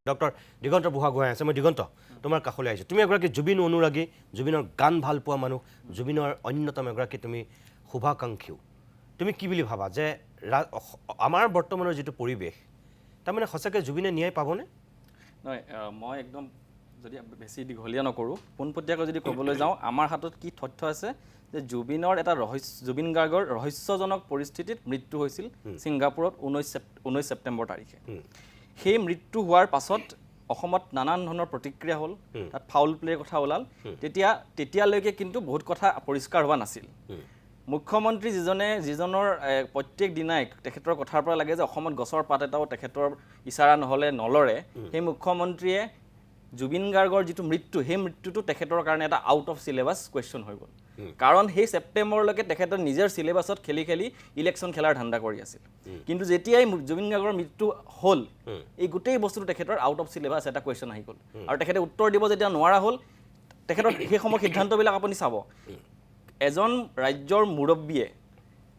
ডক্টৰ দিগন্ত বুঢ়াগোহাঁই আছে। মই দিগন্ত, তোমাৰ কাষলৈ আহিছোঁ। তুমি এগৰাকী জুবিন অনুৰাগী, জুবিনৰ গান ভাল পোৱা মানুহ, জুবিনৰ অন্যতম এগৰাকী তুমি শুভাকাংক্ষীও। তুমি কি বুলি ভাবা যে আমাৰ বৰ্তমানৰ যিটো পৰিৱেশ, তাৰমানে সঁচাকৈ জুবিনে ন্যায় পাবনে? নহয়, মই একদম যদি বেছি দীঘলীয়া নকৰোঁ, পোনপটীয়াকৈ যদি ক'বলৈ যাওঁ, আমাৰ হাতত কি তথ্য আছে যে জুবিনৰ এটা জুবিন গাৰ্গৰ ৰহস্যজনক পৰিস্থিতিত মৃত্যু হৈছিল ছিংগাপুৰত 19 ছেপ্টেম্বৰ তাৰিখে। সেই মৃত্যু হোৱাৰ পাছত অসমত নানান ধৰণৰ প্ৰতিক্ৰিয়া হ'ল, তাত ফাউল প্লেৰ কথা ওলাল। তেতিয়ালৈকে কিন্তু বহুত কথা পৰিষ্কাৰ হোৱা নাছিল। মুখ্যমন্ত্ৰী যিজনৰ প্ৰত্যেক দিনাই তেখেতৰ কথাৰ পৰা লাগে যে অসমত গছৰ পাত এটাও তেখেতৰ ইচাৰা নহ'লে নলৰে, সেই মুখ্যমন্ত্ৰীয়ে জুবিন গাৰ্গৰ যিটো মৃত্যু, সেই মৃত্যুটো তেখেতৰ কাৰণে এটা আউট অফ চিলেবাছ কুৱেশ্যন হৈ গ'ল। কাৰণ সেই ছেপ্টেম্বৰলৈকে তেখেতৰ নিজৰ চিলেবাছত খেলি ইলেকশ্যন খেলাৰ ধান্দা কৰি আছিল। কিন্তু যেতিয়াই জুবিন গাৰ্গৰ মৃত্যু হ'ল, এই গোটেই বস্তুটো তেখেতৰ আউট অফ চিলেবাছ এটা কুৱেশ্যন আহি গ'ল। আৰু তেখেতে উত্তৰ দিব যেতিয়া নোৱাৰা হ'ল, তেখেতৰ সেই সময়ৰ সিদ্ধান্তবিলাক আপুনি চাব, এজন ৰাজ্যৰ মুৰব্বীয়ে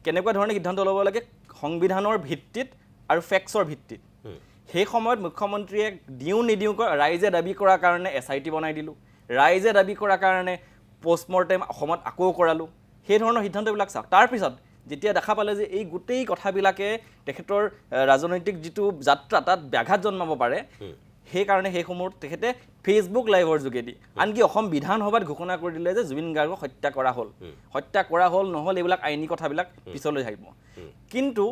কেনেকুৱা ধৰণে সিদ্ধান্ত ল'ব লাগে সংবিধানৰ ভিত্তিত আৰু ফেক্টছৰ ভিত্তিত। সেই সময়ত মুখ্যমন্ত্ৰীয়ে নিদিওঁকৈ ৰাইজে দাবী কৰাৰ কাৰণে SIT বনাই দিলোঁ, ৰাইজে দাবী কৰাৰ কাৰণে পষ্টমৰ্টেম অসমত আকৌ কৰালোঁ। সেই ধৰণৰ সিদ্ধান্তবিলাক চাওক। তাৰপিছত যেতিয়া দেখা পালে যে এই গোটেই কথাবিলাকে তেখেতৰ ৰাজনৈতিক যিটো যাত্ৰা তাত ব্যাঘাত জন্মাব পাৰে, সেইকাৰণে সেই সময়ত তেখেতে ফেচবুক লাইভৰ যোগেদি, আনকি অসম বিধানসভাত ঘোষণা কৰি দিলে যে জুবিন গাৰ্গক হত্যা কৰা হ'ল নহ'ল, এইবিলাক আইনী কথাবিলাক পিছলৈ আহিব। কিন্তু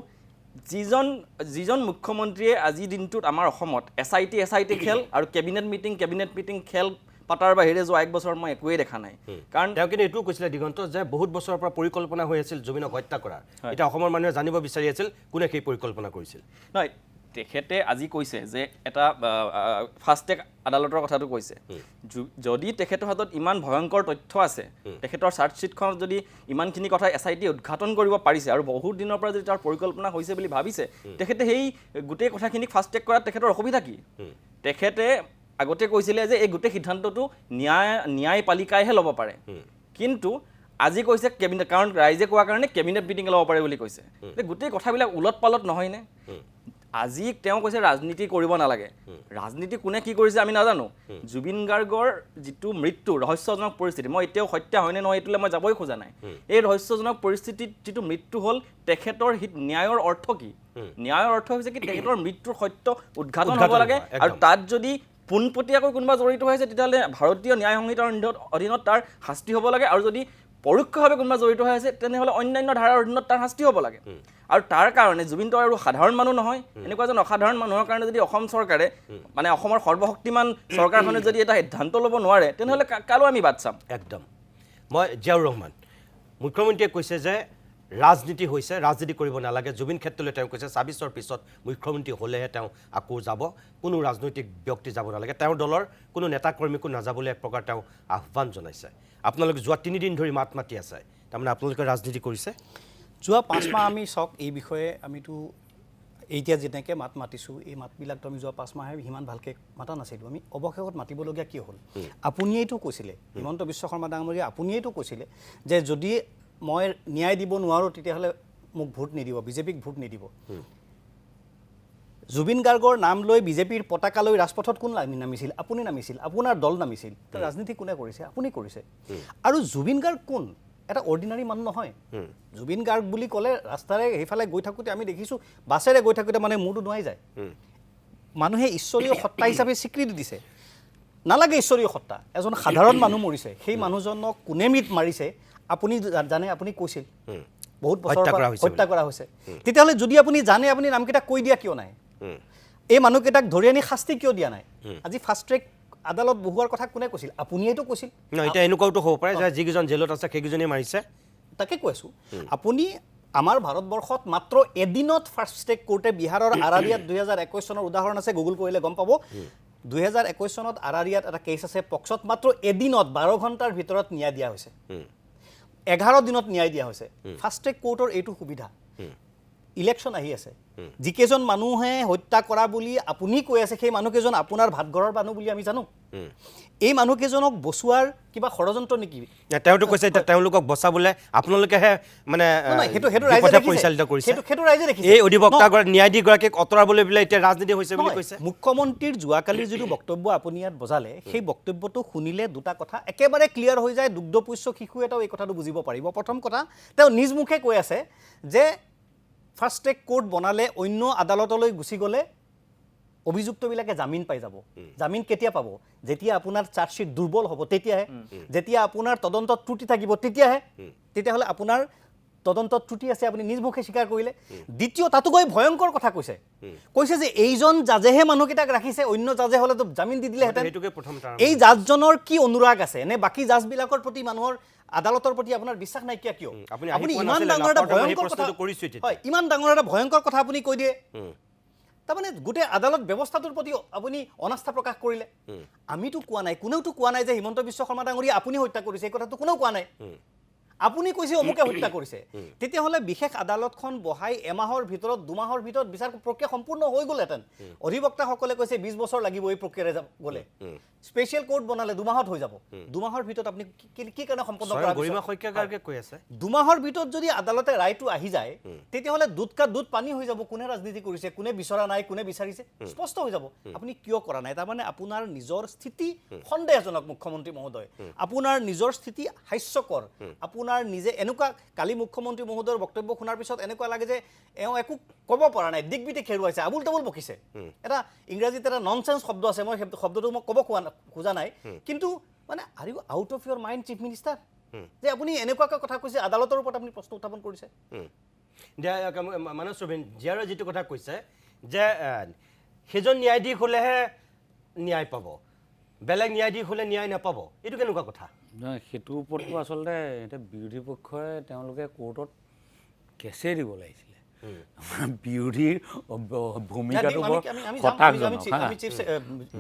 যিজন মুখ্যমন্ত্ৰীয়ে আজিৰ দিনটোত আমাৰ অসমত SIT খেল আৰু কেবিনেট মিটিং খেল পাতাৰ বাহিৰে যোৱা 1 বছৰ মই একোৱেই দেখা নাই। কাৰণ তেওঁ কিন্তু এইটোও কৈছিলে দিগন্ত যে বহুত বছৰৰ পৰা পৰিকল্পনা হৈ আছিল জুবিনক হত্যা কৰাৰ। এতিয়া অসমৰ মানুহে জানিব বিচাৰি আছিল কোনে সেই পৰিকল্পনা কৰিছিল। নহয়, তেখেতে আজি কৈছে যে এটা ফাষ্ট ট্ৰেক আদালতৰ কথাটো কৈছে। যদি তেখেতৰ হাতত ইমান ভয়ংকৰ তথ্য আছে, তেখেতৰ চাৰ্জশ্বিটখনত যদি ইমানখিনি কথা SIT উদ্ঘাটন কৰিব পাৰিছে আৰু বহুত দিনৰ পৰা যদি তাৰ পৰিকল্পনা হৈছে বুলি ভাবিছে, তেখেতে সেই গোটেই কথাখিনিক ফাষ্ট ট্ৰেক কৰাত তেখেতৰ অসুবিধা কি? তেখেতে আগতে কৈছিলে যে এই গোটেই সিদ্ধান্তটো ন্যায়পালিকাইহে ল'ব পাৰে, কিন্তু আজি কৈছে কেবিনেট, কাৰণ ৰাইজে কোৱাৰ কাৰণে কেবিনেট মিটিং ল'ব পাৰে বুলি কৈছে। গোটেই কথাবিলাক ওলট পালট নহয়নে? আজি তেওঁ কৈছে ৰাজনীতি কৰিব নালাগে। ৰাজনীতি কোনে কি কৰিছে আমি নাজানো। জুবিন গাৰ্গৰ যিটো মৃত্যু ৰহস্যজনক পৰিস্থিতি, মই এতিয়াও হত্যা হয়নে নহয় এইটোলৈ মই যাবই খোজা নাই। এই ৰহস্যজনক পৰিস্থিতিত যিটো মৃত্যু হ'ল, তেখেতৰ ন্যায়ৰ অৰ্থ কি? ন্যায়ৰ অৰ্থ হৈছে কি তেখেতৰ মৃত্যুৰ সত্য উদ্ঘাটন হ'ব লাগে, আৰু তাত যদি পোনপটীয়াকৈ কোনোবা জড়িত হৈছে তেতিয়াহ'লে ভাৰতীয় ন্যায় সংহিতাৰ অধীনত তাৰ শাস্তি হ'ব লাগে, আৰু যদি পৰোক্ষভাৱে কোনোবা জড়িত হৈ আছে তেনেহ'লে অন্যান্য ধাৰাৰ অধীনত তাৰ শাস্তি হ'ব লাগে। আৰু তাৰ কাৰণে জুবিনটো আৰু সাধাৰণ মানুহ নহয়, এনেকুৱা এজন অসাধাৰণ মানুহৰ কাৰণে যদি অসম চৰকাৰে, মানে অসমৰ সৰ্বশক্তিমান চৰকাৰখনে যদি এটা সিদ্ধান্ত ল'ব নোৱাৰে, তেনেহ'লে কালো আমি বাদ চাম। একদম। মই জিয়াউৰ ৰহমান, মুখ্যমন্ত্ৰীয়ে কৈছে যে ৰাজনীতি হৈছে, ৰাজনীতি কৰিব নালাগে। জুবিন ক্ষেত্ৰলৈ তেওঁ কৈছে ২৬ৰ পিছত মুখ্যমন্ত্ৰী হ'লেহে তেওঁ আকৌ যাব, কোনো ৰাজনৈতিক ব্যক্তি যাব নালাগে, তেওঁৰ দলৰ কোনো নেতা কৰ্মীকো নাযাবলৈ এক প্ৰকাৰ তেওঁ আহ্বান জনাইছে। আপোনালোকে যোৱা ৩ দিন ধৰি মাত মাতি আছে, তাৰমানে আপোনালোকে ৰাজনীতি কৰিছে? যোৱা 5 মাহ আমি চাওক, এই বিষয়ে আমিতো এতিয়া যেনেকৈ মাত মাতিছোঁ, এই মাতবিলাকতো আমি যোৱা 5 মাহে সিমান ভালকৈ মাতা নাছিলোঁ। আমি অৱশেষত মাতিবলগীয়া কিয় হ'ল? আপুনিয়েইতো কৈছিলে, হিমন্ত বিশ্ব শৰ্মা ডাঙৰীয়া আপুনিয়েইতো কৈছিলে যে যদি মই ন্যায় দিব নোৱাৰোঁ তেতিয়াহ'লে মোক ভোট নিদিব, বিজেপিক ভোট নিদিব। জুবিন গাৰ্গৰ নাম লৈ বিজেপিৰ পতাকা লৈ ৰাজপথত কোন নামিছিল? আপুনি নামিছিল, আপোনাৰ দল নামিছিল। ৰাজনীতি কোনে কৰিছে? আপুনি কৰিছে। আৰু জুবিন গাৰ্গ কোন? এটা অৰ্ডিনাৰী মানুহ নহয়। জুবিন গাৰ্গ বুলি ক'লে ৰাস্তাৰে সেইফালে গৈ থাকোঁতে আমি দেখিছোঁ, বাছেৰে গৈ থাকোঁতে মানে মূৰটো নোৱাই যায়। মানুহে ঈশ্বৰীয় সত্তা হিচাপে স্বীকৃতি দিছে। নালাগে ঈশ্বৰীয় সত্তা, এজন সাধাৰণ মানুহ মৰিছে, সেই মানুহজনক কোনে মাৰিছে আপুনি জানে, আপুনি কৈছিল বহুত বছৰ হত্যা কৰা হৈছে। তেতিয়াহ'লে যদি আপুনি জানে, আপুনি নামকেইটা কৈ দিয়া কিয় নাই? এই মানুহকেইটাক ধৰি আনি শাস্তি কিয় দিয়া নাই? আজি ফাষ্ট ট্ৰেক আদালত বহুৱাৰ কথা কোনে কৈছিল? আপুনিয়েতো কৈছিল। এতিয়া এনেকুৱাওতো হ'ব পাৰে যে যিকেইজন জেলত আছে সেইকেইজনেই মাৰিছে। তাকে কৈছোঁ, আপুনি আমাৰ ভাৰতবৰ্ষত মাত্ৰ এদিনত ফাষ্ট ট্ৰেক কোৰ্টে বিহাৰৰ আৰাৰিয়াত 2021 চনৰ উদাহৰণ আছে, গুগল কৰিলে গম পাব। 2021 চনত আৰাৰিয়াত এটা কেছ আছে, পক্সত মাত্ৰ এদিনত 12 ঘণ্টাৰ ভিতৰত ন্যায় দিয়া হৈছে, 11 দিনত ন্যায় দিয়া হৈছে। ফাষ্ট ট্ৰেক কোৰ্টৰ এইটো সুবিধা। ইলেকশ্যন আহি আছে, যিকেইজন মানুহে হত্যা কৰা বুলি আপুনি কৈ আছে সেই মানুহকেইজন আপোনাৰ ভাতঘৰৰ মানুহ বুলি আমি জানো। এই মানুহকেইজনক বচোৱাৰ কিবা ষড়যন্ত্ৰ নেকি? তেওঁতো কৈছে এতিয়া তেওঁলোকক বচাবলৈ আপোনালোকেহে মানে পৰিচালিত কৰিছে। এই অধিবক্তাগৰাকী ন্যায়াধীশগৰাকীক আঁতৰাবলৈ বোলে এতিয়া ৰাজনীতি হৈছে বুলি কৈছে। মুখ্যমন্ত্ৰীৰ যোৱাকালিৰ যিটো বক্তব্য আপুনি ইয়াত বজালে, সেই বক্তব্যটো শুনিলে দুটা কথা একেবাৰে ক্লিয়াৰ হৈ যায়। দুগ্ধপোষ্য শিশু এটাও এই কথাটো বুজিব পাৰিব। প্ৰথম কথা, তেওঁ নিজ মুখে কৈ আছে যে ফাষ্ট ট্ৰেক কোৰ্ট বনালে অন্য আদালতলৈ গুচি গ'লে অভিযুক্তবিলাকে জামিন পাই যাব। জামিন কেতিয়া পাব? যেতিয়া আপোনাৰ চাৰ্জশ্বিট দুৰ্বল হ'ব তেতিয়াহে, যেতিয়া আপোনাৰ তদন্তত ত্ৰুটি থাকিব তেতিয়াহে। তেতিয়াহ'লে আপোনাৰ তদন্তত ত্ৰুটি আছে, আপুনি নিজ মুখে স্বীকাৰ কৰিলে। দ্বিতীয়, তাতোকৈ ভয়ংকৰ কথা কৈছে যে এইজন জাজেহে মানুহকেইটাক ৰাখিছে, অন্য জাজে হ'লেতো জামিন দি দিলেহেঁতেন। এই জাজজনৰ কি অনুৰাগ আছে, নে বাকী জাজবিলাকৰ প্ৰতি মানুহৰ আদালতৰ প্ৰতি আপোনাৰ বিশ্বাস নাইকিয়া কিয়? আপুনি ইমান ডাঙৰ এটা ভয়ংকৰ কথা, হয়, ইমান ডাঙৰ এটা ভয়ংকৰ কথা আপুনি কৈ দিয়ে। তাৰমানে গোটেই আদালত ব্যৱস্থাটোৰ প্ৰতি আপুনি অনাস্থা প্ৰকাশ কৰিলে। আমিতো কোৱা নাই, কোনেওতো কোৱা নাই যে হিমন্ত বিশ্ব শৰ্মা ডাঙৰীয়া আপুনি হত্যা কৰিছে, এই কথাটো কোনেও কোৱা নাই। আপুনি কৈছে অমুকে হত্যা কৰিছে। তেতিয়াহ'লে বিশেষ আদালতখন বহাই এমাহৰ ভিতৰত 2 মাহৰ ভিতৰত বিচাৰ প্ৰক্ৰিয়া সম্পূৰ্ণ হৈ গ'লহেঁতেন। অধিবক্তাসকলে কৈছে 20 বছৰ লাগিব এই প্ৰক্ৰিয়াৰে গ'লে। স্পেচিয়েল কোৰ্ট বনালে 2 মাহত হৈ যাব। 2 মাহৰ ভিতৰত আপুনি কি কাৰণে সম্পন্ন কৰা? 2 মাহৰ ভিতৰত যদি আদালতে ৰায়টো আহি যায় তেতিয়াহ'লে দুধ কা দুধ পানী হৈ যাব। কোনে ৰাজনীতি কৰিছে, কোনে বিচৰা নাই, কোনে বিচাৰিছে, স্পষ্ট হৈ যাব। আপুনি কিয় কৰা নাই? তাৰমানে আপোনাৰ নিজৰ স্থিতি সন্দেহজনক মুখ্যমন্ত্ৰী মহোদয়। আপোনাৰ নিজৰ স্থিতি হাস্যকৰ। আপোনাৰ নিজে এনেকুৱা কালি মুখ্যমন্ত্ৰী মহোদয়ৰ বক্তব্য শুনাৰ পিছত এনেকুৱা লাগে যে এওঁ একো ক'ব পৰা নাই, দিগবিতে খেৰুৱাইছে, আবুল তাবুল বকিছে। এটা ইংৰাজীত এটা ননচেন্স শব্দ আছে, মই শব্দটো মই ক'ব খোজা নাই, কিন্তু মানে are you out of your mind chief minister, যে আপুনি এনেকুৱাকৈ কথা কৈছে, আদালতৰ ওপৰত আপুনি প্ৰশ্ন উত্থাপন কৰিছে। মানস ৰবীন জীয়াৰে যিটো কথা কৈছে যে সেইজন ন্যায়াধীশ হ'লেহে ন্যায় পাব, বেলেগ ন্যায়াধীশ হ'লে ন্যায় নাপাব, এইটো কেনেকুৱা কথা? নহয়, সেইটোৰ ওপৰতো আচলতে এতিয়া বিৰোধী পক্ষই তেওঁলোকে কোৰ্টত কেছে দিব লাগিছিলে। বিৰোধীৰ ভূমিকাটো বৰ হতাশজনক,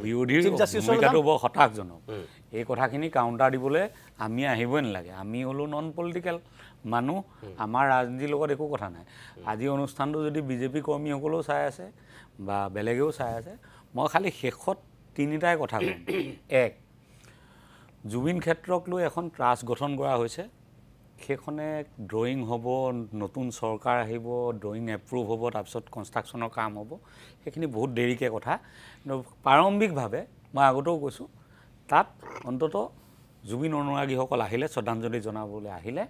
বিৰোধীৰ ভূমিকাটো বৰ হতাশজনক। এই কথাখিনি কাউণ্টাৰ দিবলৈ আমি আহিবই নালাগে। আমি হ'লো নন পলিটিকেল মানুহ, আমাৰ ৰাজনীতিৰ লগত একো কথা নাই। আজি অনুষ্ঠানটো যদি বিজেপি কৰ্মীসকলেও চাই আছে বা বেলেগেও চাই আছে, মই খালি শেষত 3টাই কথা ক'ম। 1, জুবিন ক্ষেত্ৰক লৈ এখন ট্ৰাষ্ট গঠন কৰা হৈছে, সেইখনে ড্ৰয়িং হ'ব, নতুন চৰকাৰ আহিব, ড্ৰয়িং এপ্ৰুভ হ'ব, তাৰপিছত কনষ্ট্ৰাকশ্যনৰ কাম হ'ব, সেইখিনি বহুত দেৰিকৈ কথা। কিন্তু প্ৰাৰম্ভিকভাৱে মই আগতেও কৈছোঁ, তাত অন্ততঃ জুবিন অনুৰাগীসকল আহিলে, শ্ৰদ্ধাঞ্জলি জনাবলৈ আহিলে,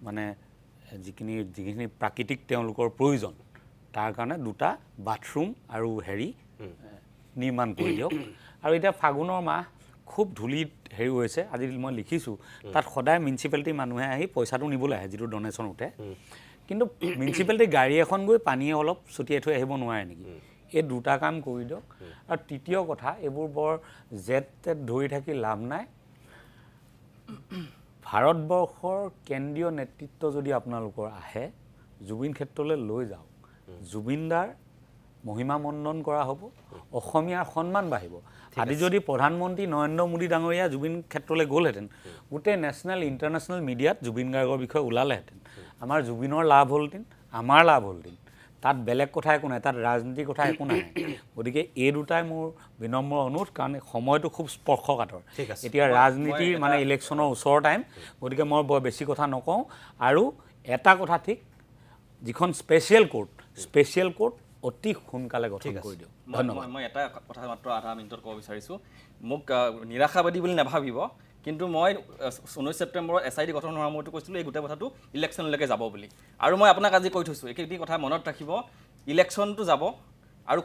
মানে যিখিনি প্ৰাকৃতিক তেওঁলোকৰ প্ৰয়োজন, তাৰ কাৰণে 2টা বাথৰুম আৰু নিৰ্মাণ কৰি দিয়ক। আৰু এতিয়া ফাগুনৰ মাহ খুব ধূলিত হৈছে। আজি মই লিখিছোঁ তাত সদায় মিউনিচিপালিটিৰ মানুহে আহি পইচাটো নিবলৈ আহে, যিটো ডনেশ্যন উঠে, কিন্তু মিউনিচিপালিটিৰ গাড়ী এখন গৈ পানী অলপ ছটিয়াই থৈ আহিব নোৱাৰে নেকি? এই 2টা কাম কৰি দিয়ক। আৰু তৃতীয় কথা, এইবোৰ বৰ জেট তেট ধৰি থাকি লাভ নাই। ভাৰতবৰ্ষৰ কেন্দ্ৰীয় নেতৃত্ব যদি আপোনালোকৰ আহে জুবিন ক্ষেত্ৰলৈ লৈ যাওক জুবিনদাৰ মহিমা মণ্ডন কৰা হ'ব অসমীয়াৰ সন্মান বাঢ়িব আজি যদি প্ৰধানমন্ত্ৰী নৰেন্দ্ৰ মোদী ডাঙৰীয়া জুবিন ক্ষেত্ৰলৈ গ'লহেঁতেন গোটেই নেশ্যনেল ইণ্টাৰনেশ্যনেল মিডিয়াত জুবিন গাৰ্গৰ বিষয়ে ওলালেহেঁতেন আমাৰ জুবিনৰ লাভ হ'লহেঁতেন আমাৰ লাভ হ'লহেঁতেন তাত বেলেগ কথা একো নাই তাত ৰাজনীতিৰ কথা একো নাই গতিকে এই দুটাই মোৰ বিনম্ৰ অনুৰোধ কাৰণ সময়টো খুব স্পৰ্শকাতৰ এতিয়া ৰাজনীতিৰ মানে ইলেকশ্যনৰ ওচৰৰ টাইম গতিকে মই বৰ বেছি কথা নকওঁ আৰু এটা কথা ঠিক যিখন স্পেচিয়েল কোৰ্ট অতি সোনকালে গঠন কৰি দিওঁ ধন্যবাদ মই এটা কথা মাত্ৰ আধা মিনিটত ক'ব বিচাৰিছোঁ মোক নিৰাশাবাদী বুলি নাভাবিব কিন্তু মই 19 ছেপ্টেম্বৰত SIT গঠন হোৱাৰ সময়তো কৈছিলোঁ এই গোটেই কথাটো ইলেকশ্যনলৈকে যাব বুলি আৰু মই আপোনাক আজি কৈ থৈছোঁ এইখিনি কথা মনত ৰাখিব ইলেকশ্যনটো যাব আৰু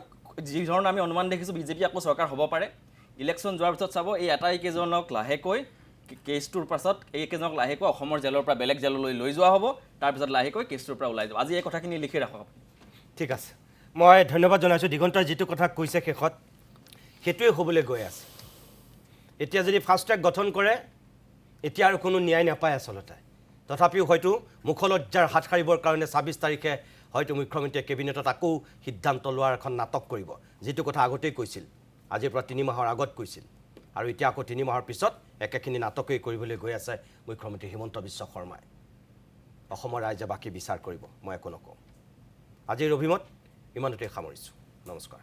যি ধৰণৰ আমি অনুমান দেখিছোঁ বিজেপি আকৌ চৰকাৰ হ'ব পাৰে ইলেকশ্যন যোৱাৰ পিছত চাব এই আটাইকেইজনক লাহেকৈ কেছটোৰ পাছত এইকেইজনক লাহেকৈ অসমৰ জেলৰ পৰা বেলেগ জেললৈ লৈ যোৱা হ'ব তাৰপিছত লাহেকৈ কেছটোৰ পৰা ওলাই যাব আজি এই কথাখিনি লিখি ৰাখক ঠিক আছে মই ধন্যবাদ জনাইছোঁ দিগন্তই যিটো কথা কৈছে শেষত সেইটোৱে হ'বলৈ গৈ আছে এতিয়া যদি ফাষ্ট ট্ৰেক গঠন কৰে এতিয়া আৰু কোনো ন্যায় নাপায় আচলতে তথাপিও হয়তো মুখলজ্জাৰ হাত সাৰিবৰ কাৰণে 26 তাৰিখে হয়তো মুখ্যমন্ত্ৰীয়ে কেবিনেটত আকৌ সিদ্ধান্ত লোৱাৰ এখন নাটক কৰিব যিটো কথা আগতেই কৈছিল আজিৰ পৰা 3 মাহৰ আগত কৈছিল আৰু এতিয়া আকৌ 3 মাহৰ পিছত একেখিনি নাটকেই কৰিবলৈ গৈ আছে মুখ্যমন্ত্ৰী হিমন্ত বিশ্ব শৰ্মাই অসমৰ ৰাইজে বাকী বিচাৰ কৰিব মই একো নকওঁ আজিৰ অভিমত ইমানতে সামৰিছোঁ নমস্কাৰ